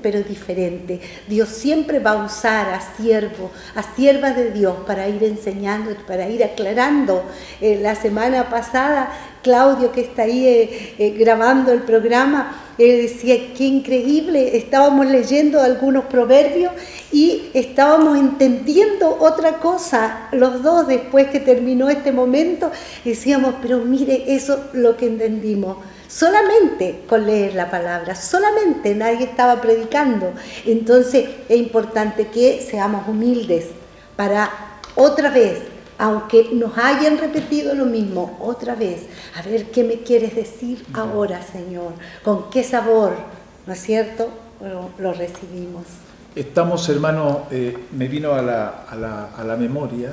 pero diferente. Dios siempre va a usar a siervos, a siervas de Dios para ir enseñando, para ir aclarando. La semana pasada, Claudio, que está ahí grabando el programa, decía, qué increíble, estábamos leyendo algunos proverbios y estábamos entendiendo otra cosa, los dos, después que terminó este momento, decíamos, pero mire, eso lo que entendimos. Solamente con leer la palabra, solamente, nadie estaba predicando. Entonces es importante que seamos humildes para otra vez, aunque nos hayan repetido lo mismo, otra vez, a ver qué me quieres decir ahora, Señor, con qué sabor, ¿no es cierto?, lo recibimos. Estamos, hermano, me vino a la memoria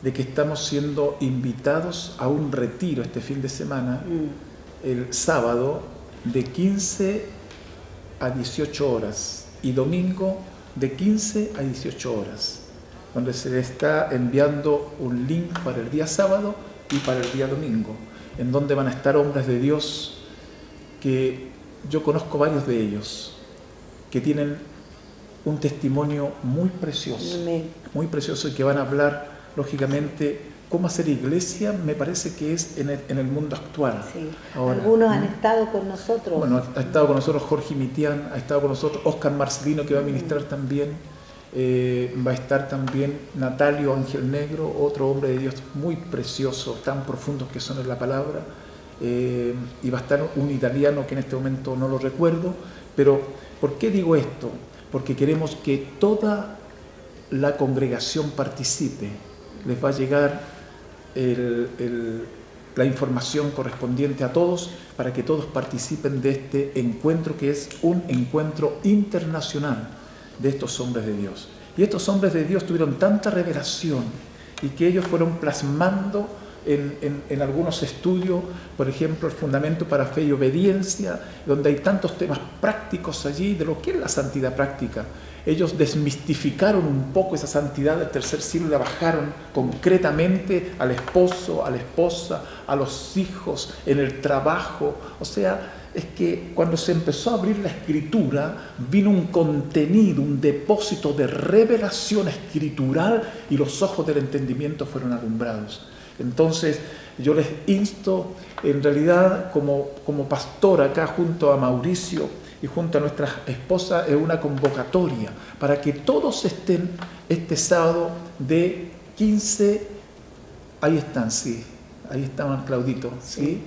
de que estamos siendo invitados a un retiro este fin de semana, el sábado de 15 a 18 horas y domingo de 15 a 18 horas, donde se le está enviando un link para el día sábado y para el día domingo, en donde van a estar hombres de Dios que yo conozco varios de ellos, que tienen un testimonio muy precioso, y que van a hablar, lógicamente, cómo hacer iglesia, me parece que es en el mundo actual. Sí. Ahora, algunos han estado con nosotros. Bueno, ha estado con nosotros Jorge Mitián, ha estado con nosotros Oscar Marcelino, que va a ministrar también. Va a estar también Natalio Ángel Negro, otro hombre de Dios muy precioso, tan profundos que son en la palabra. Y va a estar un italiano que en este momento no lo recuerdo. Pero, ¿por qué digo esto? Porque queremos que toda la congregación participe. Les va a llegar la información correspondiente a todos para que todos participen de este encuentro, que es un encuentro internacional de estos hombres de Dios. Y estos hombres de Dios tuvieron tanta revelación y que ellos fueron plasmando en algunos estudios, por ejemplo, el fundamento para fe y obediencia, donde hay tantos temas prácticos allí de lo que es la santidad práctica. Ellos desmistificaron un poco esa santidad del tercer siglo y la bajaron concretamente al esposo, a la esposa, a los hijos, en el trabajo. O sea, es que cuando se empezó a abrir la Escritura, vino un contenido, un depósito de revelación escritural y los ojos del entendimiento fueron alumbrados. Entonces, yo les insto, en realidad, como pastor acá junto a Mauricio y junto a nuestra esposa, es una convocatoria para que todos estén este sábado de 15, ahí están, sí, ahí estaban Claudito, ¿sí?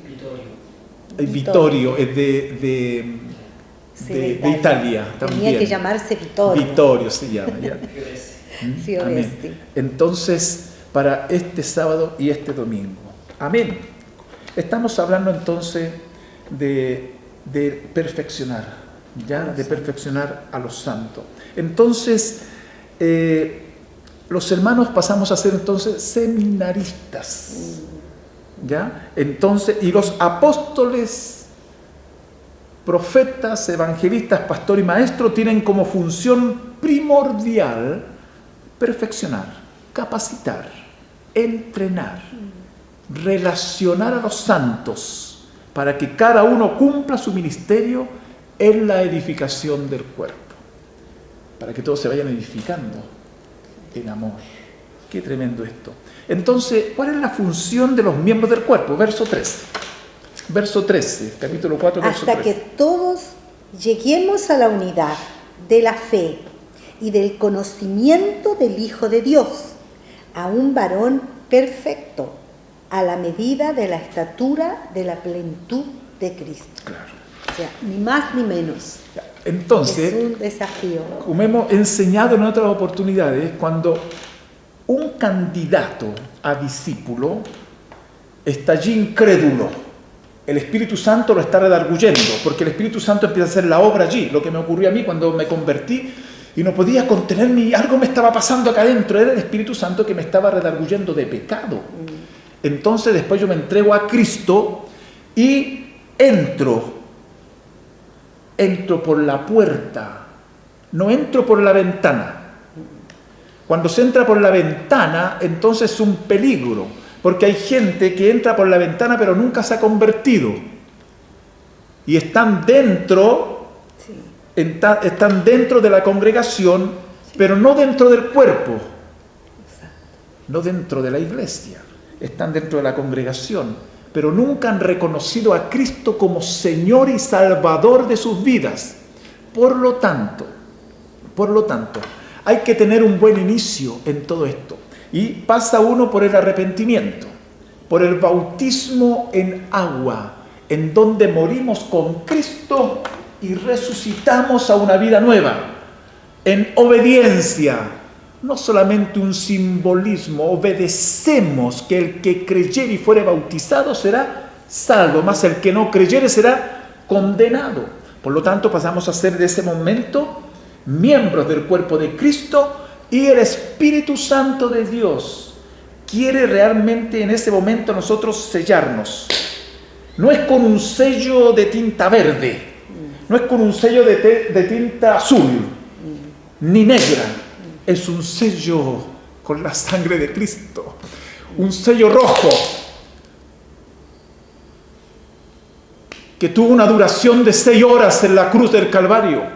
Vittorio es de Italia también. Tenía que llamarse Vittorio. Vittorio se llama, ya. Sí, Amén. Entonces, para este sábado y este domingo. Amén. Estamos hablando entonces de perfeccionar, ¿ya? De perfeccionar a los santos. Entonces, los hermanos pasamos a ser entonces seminaristas, ¿ya? Entonces, y los apóstoles, profetas, evangelistas, pastor y maestro tienen como función primordial perfeccionar, capacitar, entrenar, relacionar a los santos para que cada uno cumpla su ministerio en la edificación del cuerpo, para que todos se vayan edificando en amor. Qué tremendo esto. Entonces, ¿cuál es la función de los miembros del cuerpo? Verso 13. Verso 13, capítulo 4, verso 13. Hasta que todos lleguemos a la unidad de la fe y del conocimiento del Hijo de Dios, a un varón perfecto, a la medida de la estatura de la plenitud de Cristo. Claro. O sea, ni más ni menos. Entonces, es un desafío. como hemos enseñado en otras oportunidades, cuando un candidato a discípulo está allí incrédulo, el Espíritu Santo lo está redarguyendo, porque el Espíritu Santo empieza a hacer la obra allí. Lo que me ocurrió a mí cuando me convertí y no podía contenerme, algo me estaba pasando acá adentro, era el Espíritu Santo que me estaba redarguyendo de pecado. Entonces después yo me entrego a Cristo y entro por la puerta, no entro por la ventana. Cuando se entra por la ventana, entonces es un peligro, porque hay gente que entra por la ventana pero nunca se ha convertido. Y están dentro, están dentro de la congregación, pero no dentro del cuerpo, no dentro de la iglesia. Están dentro de la congregación, pero nunca han reconocido a Cristo como Señor y Salvador de sus vidas. Por lo tanto, hay que tener un buen inicio en todo esto. Y pasa uno por el arrepentimiento, por el bautismo en agua, en donde morimos con Cristo y resucitamos a una vida nueva, en obediencia. No solamente un simbolismo, obedecemos que el que creyere y fuere bautizado será salvo, mas el que no creyere será condenado. Por lo tanto, pasamos a ser de ese momento miembros del cuerpo de Cristo, y el Espíritu Santo de Dios quiere realmente en ese momento nosotros sellarnos. No es con un sello de tinta verde, no es con un sello de tinta azul, ni negra. Es un sello con la sangre de Cristo, un sello rojo, que tuvo una duración de 6 horas en la cruz del Calvario.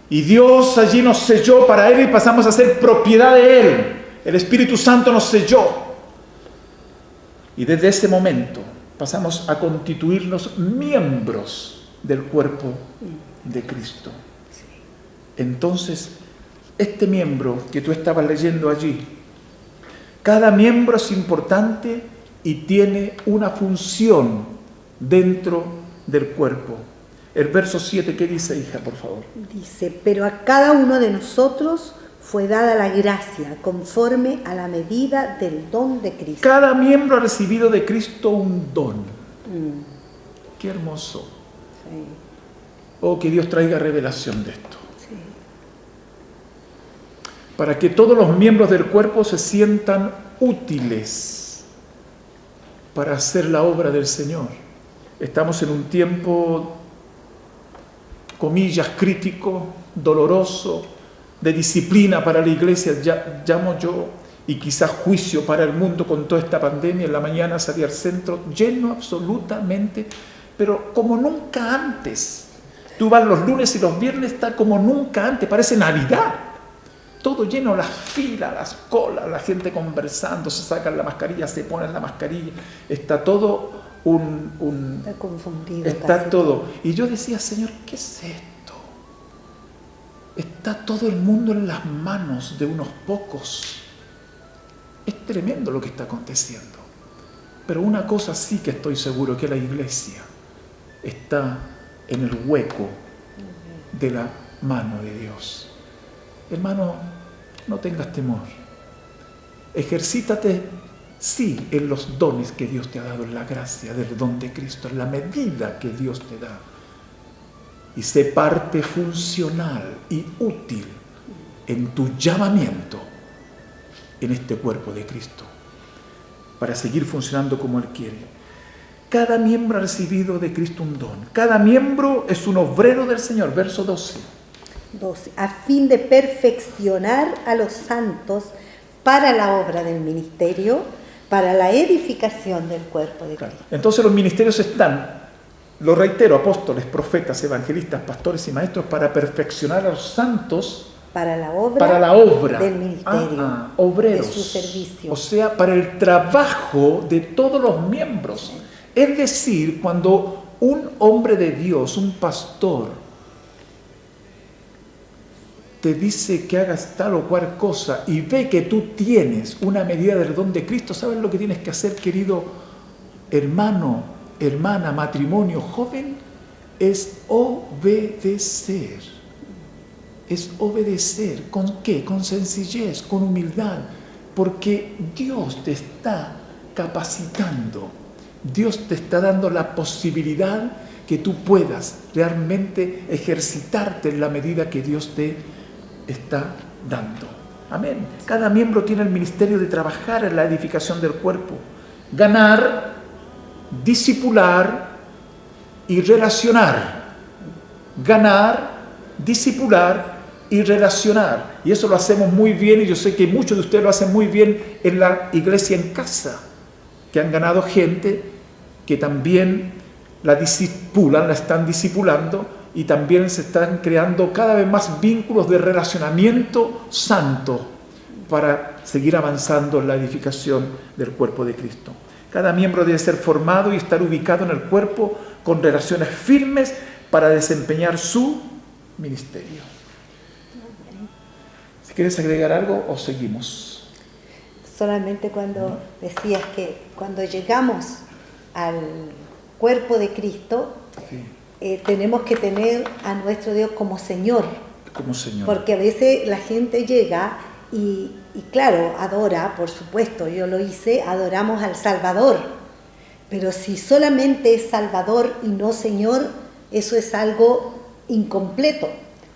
Y Dios allí nos selló para Él y pasamos a ser propiedad de Él. El Espíritu Santo nos selló. Y desde ese momento pasamos a constituirnos miembros del cuerpo de Cristo. Entonces, este miembro que tú estabas leyendo allí, cada miembro es importante y tiene una función dentro del cuerpo. El verso 7, ¿qué dice, hija, por favor? Dice, pero a cada uno de nosotros fue dada la gracia conforme a la medida del don de Cristo. Cada miembro ha recibido de Cristo un don. Qué hermoso. Sí. Oh, que Dios traiga revelación de esto. Sí. Para que todos los miembros del cuerpo se sientan útiles para hacer la obra del Señor. Estamos en un tiempo, comillas, crítico, doloroso, de disciplina para la iglesia, llamo yo, y quizás juicio para el mundo con toda esta pandemia. En la mañana salí al centro lleno absolutamente pero como nunca antes. Tú vas los lunes y los viernes, está como nunca antes, parece Navidad. Todo lleno, las filas, las colas, la gente conversando, se sacan la mascarilla, se ponen la mascarilla, está todo Está confundido. está casi todo. Y yo decía, Señor, ¿qué es esto? Está todo el mundo en las manos de unos pocos. Es tremendo lo que está aconteciendo. Pero una cosa sí que estoy seguro, que la iglesia está en el hueco de la mano de Dios. Hermano, no tengas temor. Ejercítate, sí, en los dones que Dios te ha dado, en la gracia del don de Cristo, en la medida que Dios te da. Y sé parte funcional y útil en tu llamamiento en este cuerpo de Cristo, para seguir funcionando como Él quiere. Cada miembro ha recibido de Cristo un don. Cada miembro es un obrero del Señor. Verso 12. 12. A fin de perfeccionar a los santos para la obra del ministerio, para la edificación del cuerpo de Cristo. Entonces los ministerios están, lo reitero, apóstoles, profetas, evangelistas, pastores y maestros, para perfeccionar a los santos para la obra del ministerio, obreros, de su servicio. O sea, para el trabajo de todos los miembros. Es decir, cuando un hombre de Dios, un pastor, te dice que hagas tal o cual cosa y ve que tú tienes una medida del don de Cristo, ¿sabes lo que tienes que hacer, querido hermano, hermana, matrimonio, joven? Es obedecer. Es obedecer. ¿Con qué? Con sencillez, con humildad, porque Dios te está capacitando. Dios te está dando la posibilidad que tú puedas realmente ejercitarte en la medida que Dios te está dando. Amén. Cada miembro tiene el ministerio de trabajar en la edificación del cuerpo, ganar, discipular y relacionar. Ganar, discipular y relacionar. Y eso lo hacemos muy bien, y yo sé que muchos de ustedes lo hacen muy bien en la iglesia en casa, que han ganado gente que también la discipulan, la están discipulando, y también se están creando cada vez más vínculos de relacionamiento santo para seguir avanzando en la edificación del cuerpo de Cristo. Cada miembro debe ser formado y estar ubicado en el cuerpo con relaciones firmes para desempeñar su ministerio. Si quieres agregar algo o seguimos. Solamente cuando decías que cuando llegamos al cuerpo de Cristo, sí, tenemos que tener a nuestro Dios como Señor. Como Señor. Porque a veces la gente llega y claro, adora, por supuesto, yo lo hice, adoramos al Salvador. Pero si solamente es Salvador y no Señor, eso es algo incompleto.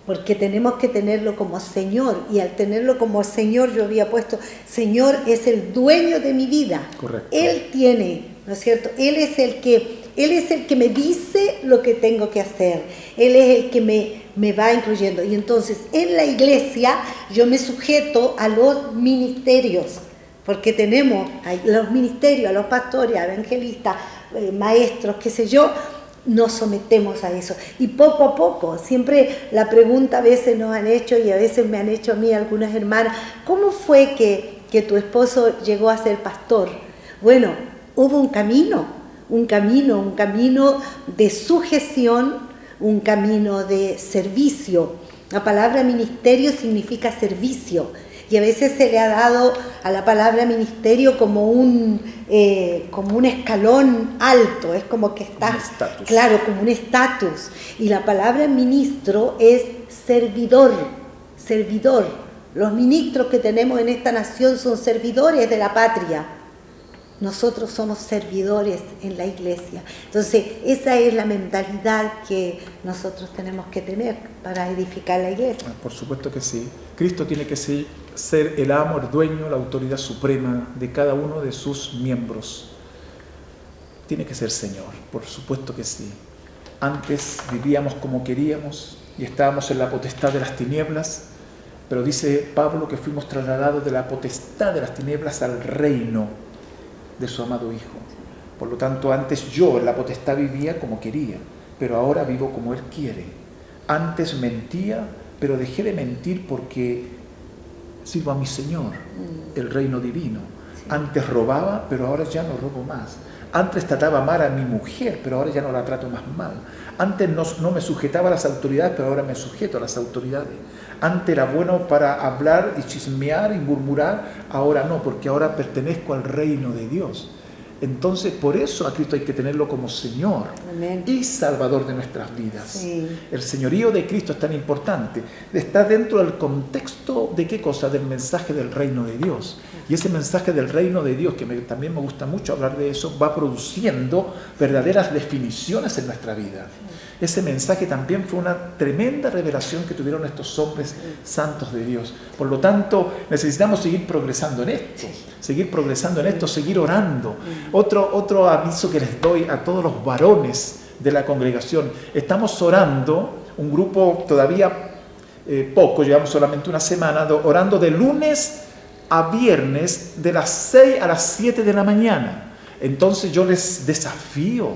Porque tenemos que tenerlo como Señor, y al tenerlo como Señor, yo había puesto, Señor es el dueño de mi vida. Correcto. Él tiene, ¿no es cierto? Él es el que me dice lo que tengo que hacer. Él es el que me va incluyendo. Y entonces en la iglesia yo me sujeto a los ministerios, porque tenemos a los ministerios, a los pastores, a evangelistas, maestros, qué sé yo. Nos sometemos a eso, y poco a poco, siempre la pregunta a veces nos han hecho, y a veces me han hecho a mí algunas hermanas, ¿cómo fue que tu esposo llegó a ser pastor? Bueno, hubo un camino de sujeción, un camino de servicio. La palabra ministerio significa servicio, y a veces se le ha dado a la palabra ministerio como un escalón alto, es como que está, claro, como un estatus. Y la palabra ministro es servidor. Los ministros que tenemos en esta nación son servidores de la patria. Nosotros somos servidores en la iglesia. Entonces, esa es la mentalidad que nosotros tenemos que tener para edificar la iglesia. Por supuesto que sí. Cristo tiene que ser el amo, el dueño, la autoridad suprema de cada uno de sus miembros. Tiene que ser Señor, por supuesto que sí. Antes vivíamos como queríamos y estábamos en la potestad de las tinieblas, pero dice Pablo que fuimos trasladados de la potestad de las tinieblas al reino de su amado Hijo. Por lo tanto, antes yo en la potestad vivía como quería, pero ahora vivo como Él quiere. Antes mentía, pero dejé de mentir porque sirvo a mi Señor, el reino divino. Antes robaba, pero ahora ya no robo más. Antes trataba mal a mi mujer, pero ahora ya no la trato más mal. Antes no me sujetaba a las autoridades, pero ahora me sujeto a las autoridades. Antes era bueno para hablar y chismear y murmurar, ahora no, porque ahora pertenezco al reino de Dios. Entonces, por eso a Cristo hay que tenerlo como Señor. Amén. Y Salvador de nuestras vidas. Sí. El señorío de Cristo es tan importante. Está dentro del contexto de qué cosa, del mensaje del reino de Dios. Y ese mensaje del reino de Dios, que también me gusta mucho hablar de eso, va produciendo verdaderas definiciones en nuestra vida. Ese mensaje también fue una tremenda revelación que tuvieron estos hombres santos de Dios. Por lo tanto, necesitamos seguir progresando en esto, seguir orando. Otro aviso que les doy a todos los varones de la congregación: estamos orando, un grupo todavía poco, llevamos solamente una semana, orando de lunes a viernes de las 6 a las 7 de la mañana. Entonces yo les desafío,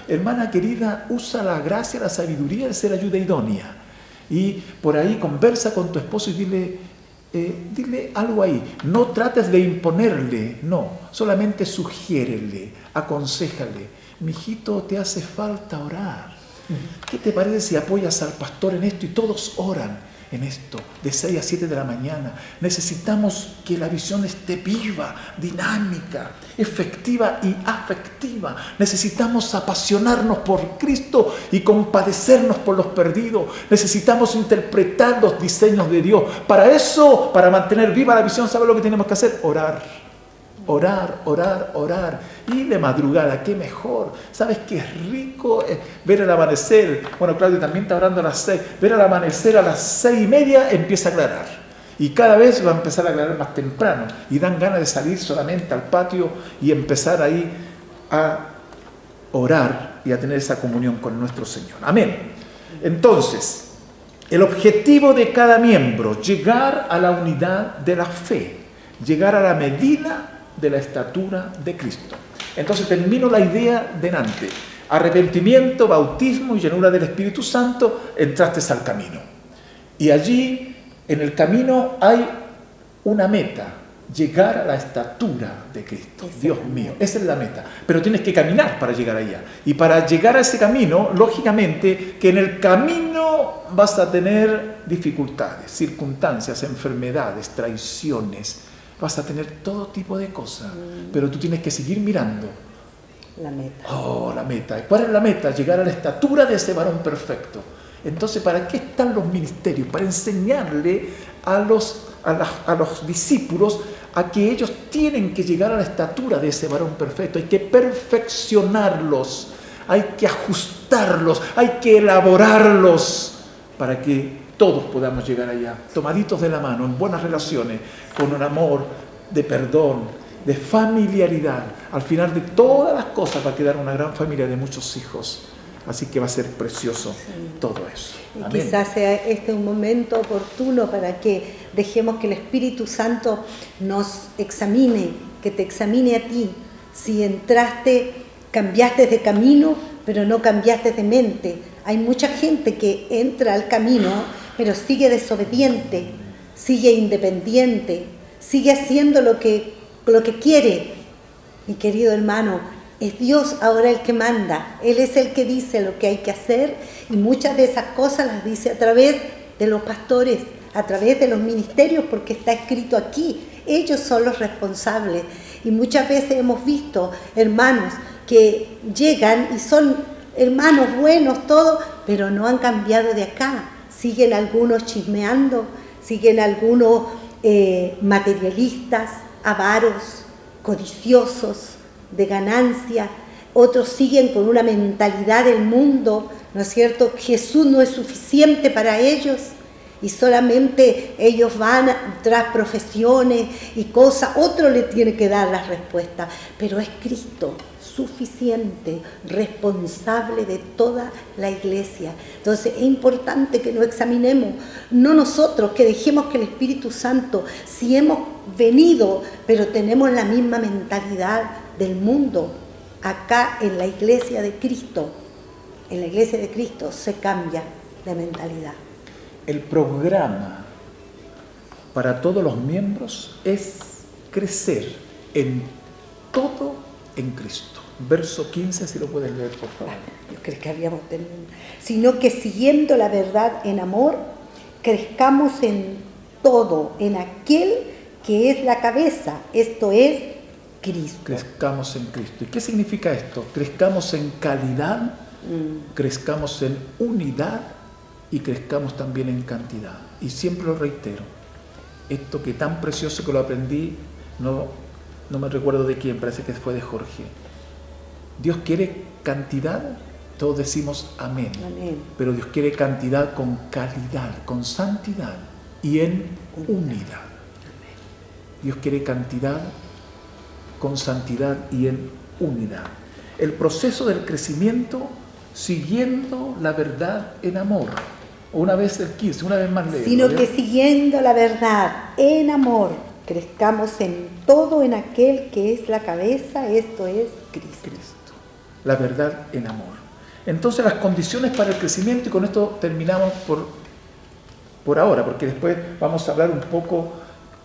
hermana querida, usa la gracia, la sabiduría de ser ayuda idónea. Y por ahí conversa con tu esposo y dile algo ahí. No trates de imponerle, no, solamente sugiérele, aconséjale. Mijito, te hace falta orar. ¿Qué te parece si apoyas al pastor en esto? Y todos oran en esto, de 6 a 7 de la mañana. Necesitamos que la visión esté viva, dinámica, efectiva y afectiva. Necesitamos apasionarnos por Cristo y compadecernos por los perdidos. Necesitamos interpretar los diseños de Dios. Para eso, para mantener viva la visión, ¿sabe lo que tenemos que hacer? Orar. Y de madrugada, qué mejor. ¿Sabes qué rico ver el amanecer? Bueno, Claudio también está orando a las 6. Ver el amanecer a las 6:30 empieza a aclarar. Y cada vez va a empezar a aclarar más temprano. Y dan ganas de salir solamente al patio y empezar ahí a orar y a tener esa comunión con nuestro Señor. Amén. Entonces, el objetivo de cada miembro: llegar a la unidad de la fe, llegar a la medida de la estatura de Cristo. Entonces termino la idea delante. Arrepentimiento, bautismo y llenura del Espíritu Santo, entraste al camino. Y allí, en el camino, hay una meta: llegar a la estatura de Cristo. Dios mío, esa es la meta. Pero tienes que caminar para llegar allá. Y para llegar a ese camino, lógicamente, que en el camino vas a tener dificultades, circunstancias, enfermedades, traiciones. Vas a tener todo tipo de cosas, pero tú tienes que seguir mirando. La meta. La meta. ¿Cuál es la meta? Llegar a la estatura de ese varón perfecto. Entonces, ¿para qué están los ministerios? Para enseñarle a los discípulos a que ellos tienen que llegar a la estatura de ese varón perfecto. Hay que perfeccionarlos, hay que ajustarlos, hay que elaborarlos para que todos podamos llegar allá, tomaditos de la mano, en buenas relaciones, con un amor de perdón, de familiaridad. Al final de todas las cosas va a quedar una gran familia de muchos hijos. Así que va a ser precioso todo eso. Y Amén. quizás sea este un momento oportuno para que dejemos que el Espíritu Santo nos examine, que te examine a ti. Si cambiaste de camino, pero no cambiaste de mente. Hay mucha gente que entra al camino, pero sigue desobediente, sigue independiente, sigue haciendo lo que quiere. Mi querido hermano, es Dios ahora el que manda. Él es el que dice lo que hay que hacer, y muchas de esas cosas las dice a través de los pastores, a través de los ministerios, porque está escrito aquí. Ellos son los responsables. Y muchas veces hemos visto hermanos que llegan y son hermanos buenos, todo, pero no han cambiado de acá. Siguen algunos chismeando, siguen algunos materialistas, avaros, codiciosos, de ganancia. Otros siguen con una mentalidad del mundo, ¿no es cierto? Jesús no es suficiente para ellos y solamente ellos van tras profesiones y cosas. Otro le tiene que dar la respuesta, pero es Cristo. suficiente, responsable de toda la iglesia. Entonces es importante que nos examinemos, no nosotros, que dejemos que el Espíritu Santo, si hemos venido, pero tenemos la misma mentalidad del mundo, acá en la iglesia de Cristo, se cambia de mentalidad. El programa para todos los miembros es crecer en todo en Cristo. Verso 15, si lo pueden leer, por favor. Yo creo que habíamos terminado. Sino que siguiendo la verdad en amor, crezcamos en todo, en aquel que es la cabeza, esto es Cristo. Crezcamos en Cristo. ¿Y qué significa esto? Crezcamos en calidad, crezcamos en unidad y crezcamos también en cantidad. Y siempre lo reitero, esto que tan precioso que lo aprendí, no me recuerdo de quién, parece que fue de Jorge. Dios quiere cantidad, todos decimos amén. Amén. Pero Dios quiere cantidad con calidad, con santidad y en unidad. Dios quiere cantidad con santidad y en unidad. El proceso del crecimiento siguiendo la verdad en amor. Una vez el 15, una vez más leo. Sino que siguiendo la verdad en amor, crezcamos en todo en aquel que es la cabeza, esto es Cristo. La verdad en amor. Entonces las condiciones para el crecimiento, y con esto terminamos por ahora, porque después vamos a hablar un poco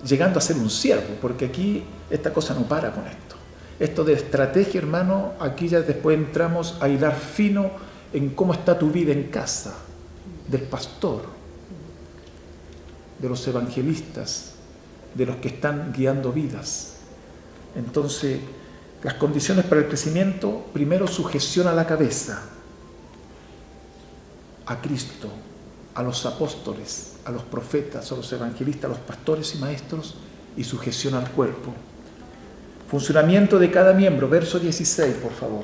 llegando a ser un siervo, porque aquí esta cosa no para con esto. Esto de estrategia, hermano, aquí ya después entramos a hilar fino en cómo está tu vida en casa, del pastor, de los evangelistas, de los que están guiando vidas. Entonces, las condiciones para el crecimiento, primero sujeción a la cabeza, a Cristo, a los apóstoles, a los profetas, a los evangelistas, a los pastores y maestros, y sujeción al cuerpo. Funcionamiento de cada miembro, verso 16, por favor.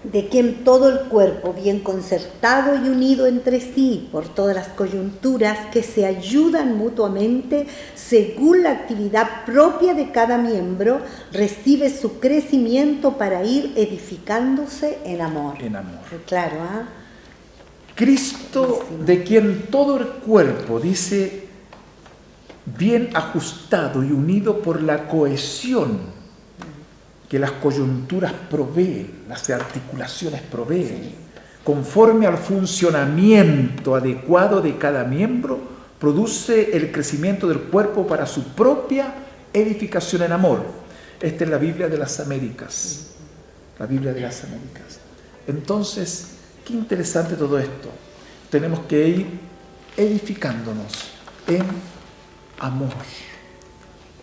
De quien todo el cuerpo, bien concertado y unido entre sí por todas las coyunturas que se ayudan mutuamente según la actividad propia de cada miembro, recibe su crecimiento para ir edificándose en amor. En amor. Claro, ¿ah? Cristo, de quien todo el cuerpo, dice, bien ajustado y unido por la cohesión que las coyunturas proveen, las articulaciones proveen, conforme al funcionamiento adecuado de cada miembro, produce el crecimiento del cuerpo para su propia edificación en amor. Esta es la Biblia de las Américas. La Biblia de las Américas. Entonces, qué interesante todo esto. Tenemos que ir edificándonos en amor,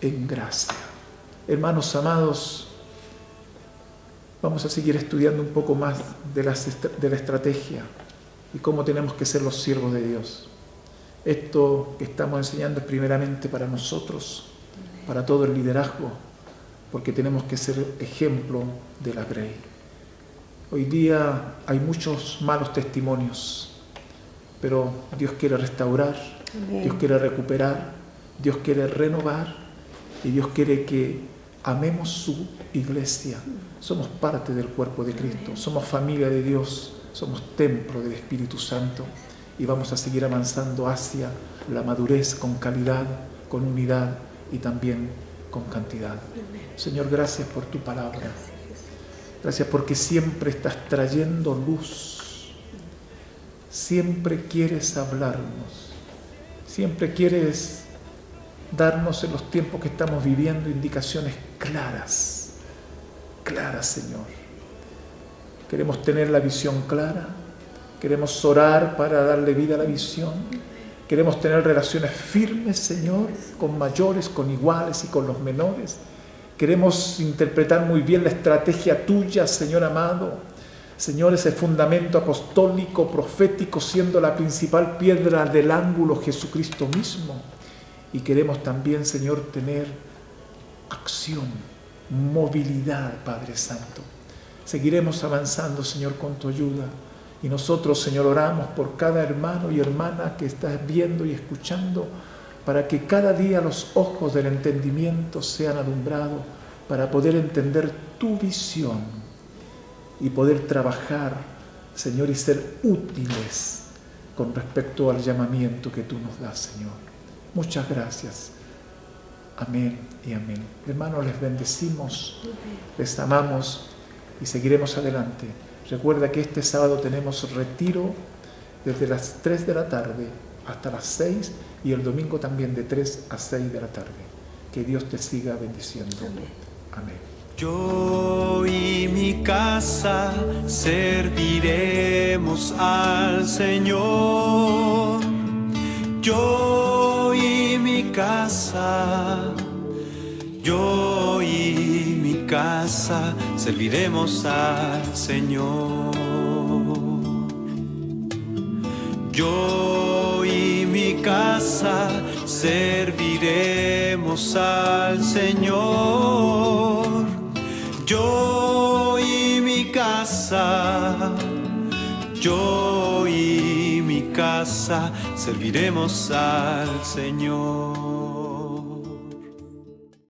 en gracia. Hermanos amados, vamos a seguir estudiando un poco más de la estrategia y cómo tenemos que ser los siervos de Dios. Esto que estamos enseñando es primeramente para nosotros, para todo el liderazgo, porque tenemos que ser ejemplo de la Grey. Hoy día hay muchos malos testimonios, pero Dios quiere restaurar, Amén. Dios quiere recuperar, Dios quiere renovar y Dios quiere que amemos su iglesia. Somos parte del cuerpo de Cristo, somos familia de Dios, somos templo del Espíritu Santo y vamos a seguir avanzando hacia la madurez con calidad, con unidad y también con cantidad. Señor, gracias por tu palabra. Gracias porque siempre estás trayendo luz. Siempre quieres hablarnos. Siempre quieres darnos en los tiempos que estamos viviendo indicaciones claras. Claras, Señor. Queremos tener la visión clara. Queremos orar para darle vida a la visión. Queremos tener relaciones firmes, Señor, con mayores, con iguales y con los menores. Queremos interpretar muy bien la estrategia tuya, Señor amado. Señor, ese fundamento apostólico, profético, siendo la principal piedra del ángulo Jesucristo mismo. Y queremos también, Señor, tener acción, movilidad, Padre Santo. Seguiremos avanzando, Señor, con tu ayuda. Y nosotros, Señor, oramos por cada hermano y hermana que estás viendo y escuchando, para que cada día los ojos del entendimiento sean alumbrados, para poder entender tu visión y poder trabajar, Señor, y ser útiles con respecto al llamamiento que tú nos das, Señor. Muchas gracias. Amén y amén. Hermanos, les bendecimos, les amamos y seguiremos adelante. Recuerda que este sábado tenemos retiro desde las 3 de la tarde hasta las 6 y el domingo también de 3 a 6 de la tarde. Que Dios te siga bendiciendo. Amén. Amén. Yo y mi casa serviremos al Señor. Yo y mi casa, yo y mi casa serviremos al Señor. Yo y mi casa serviremos al Señor. Yo y mi casa, yo y mi casa serviremos al Señor.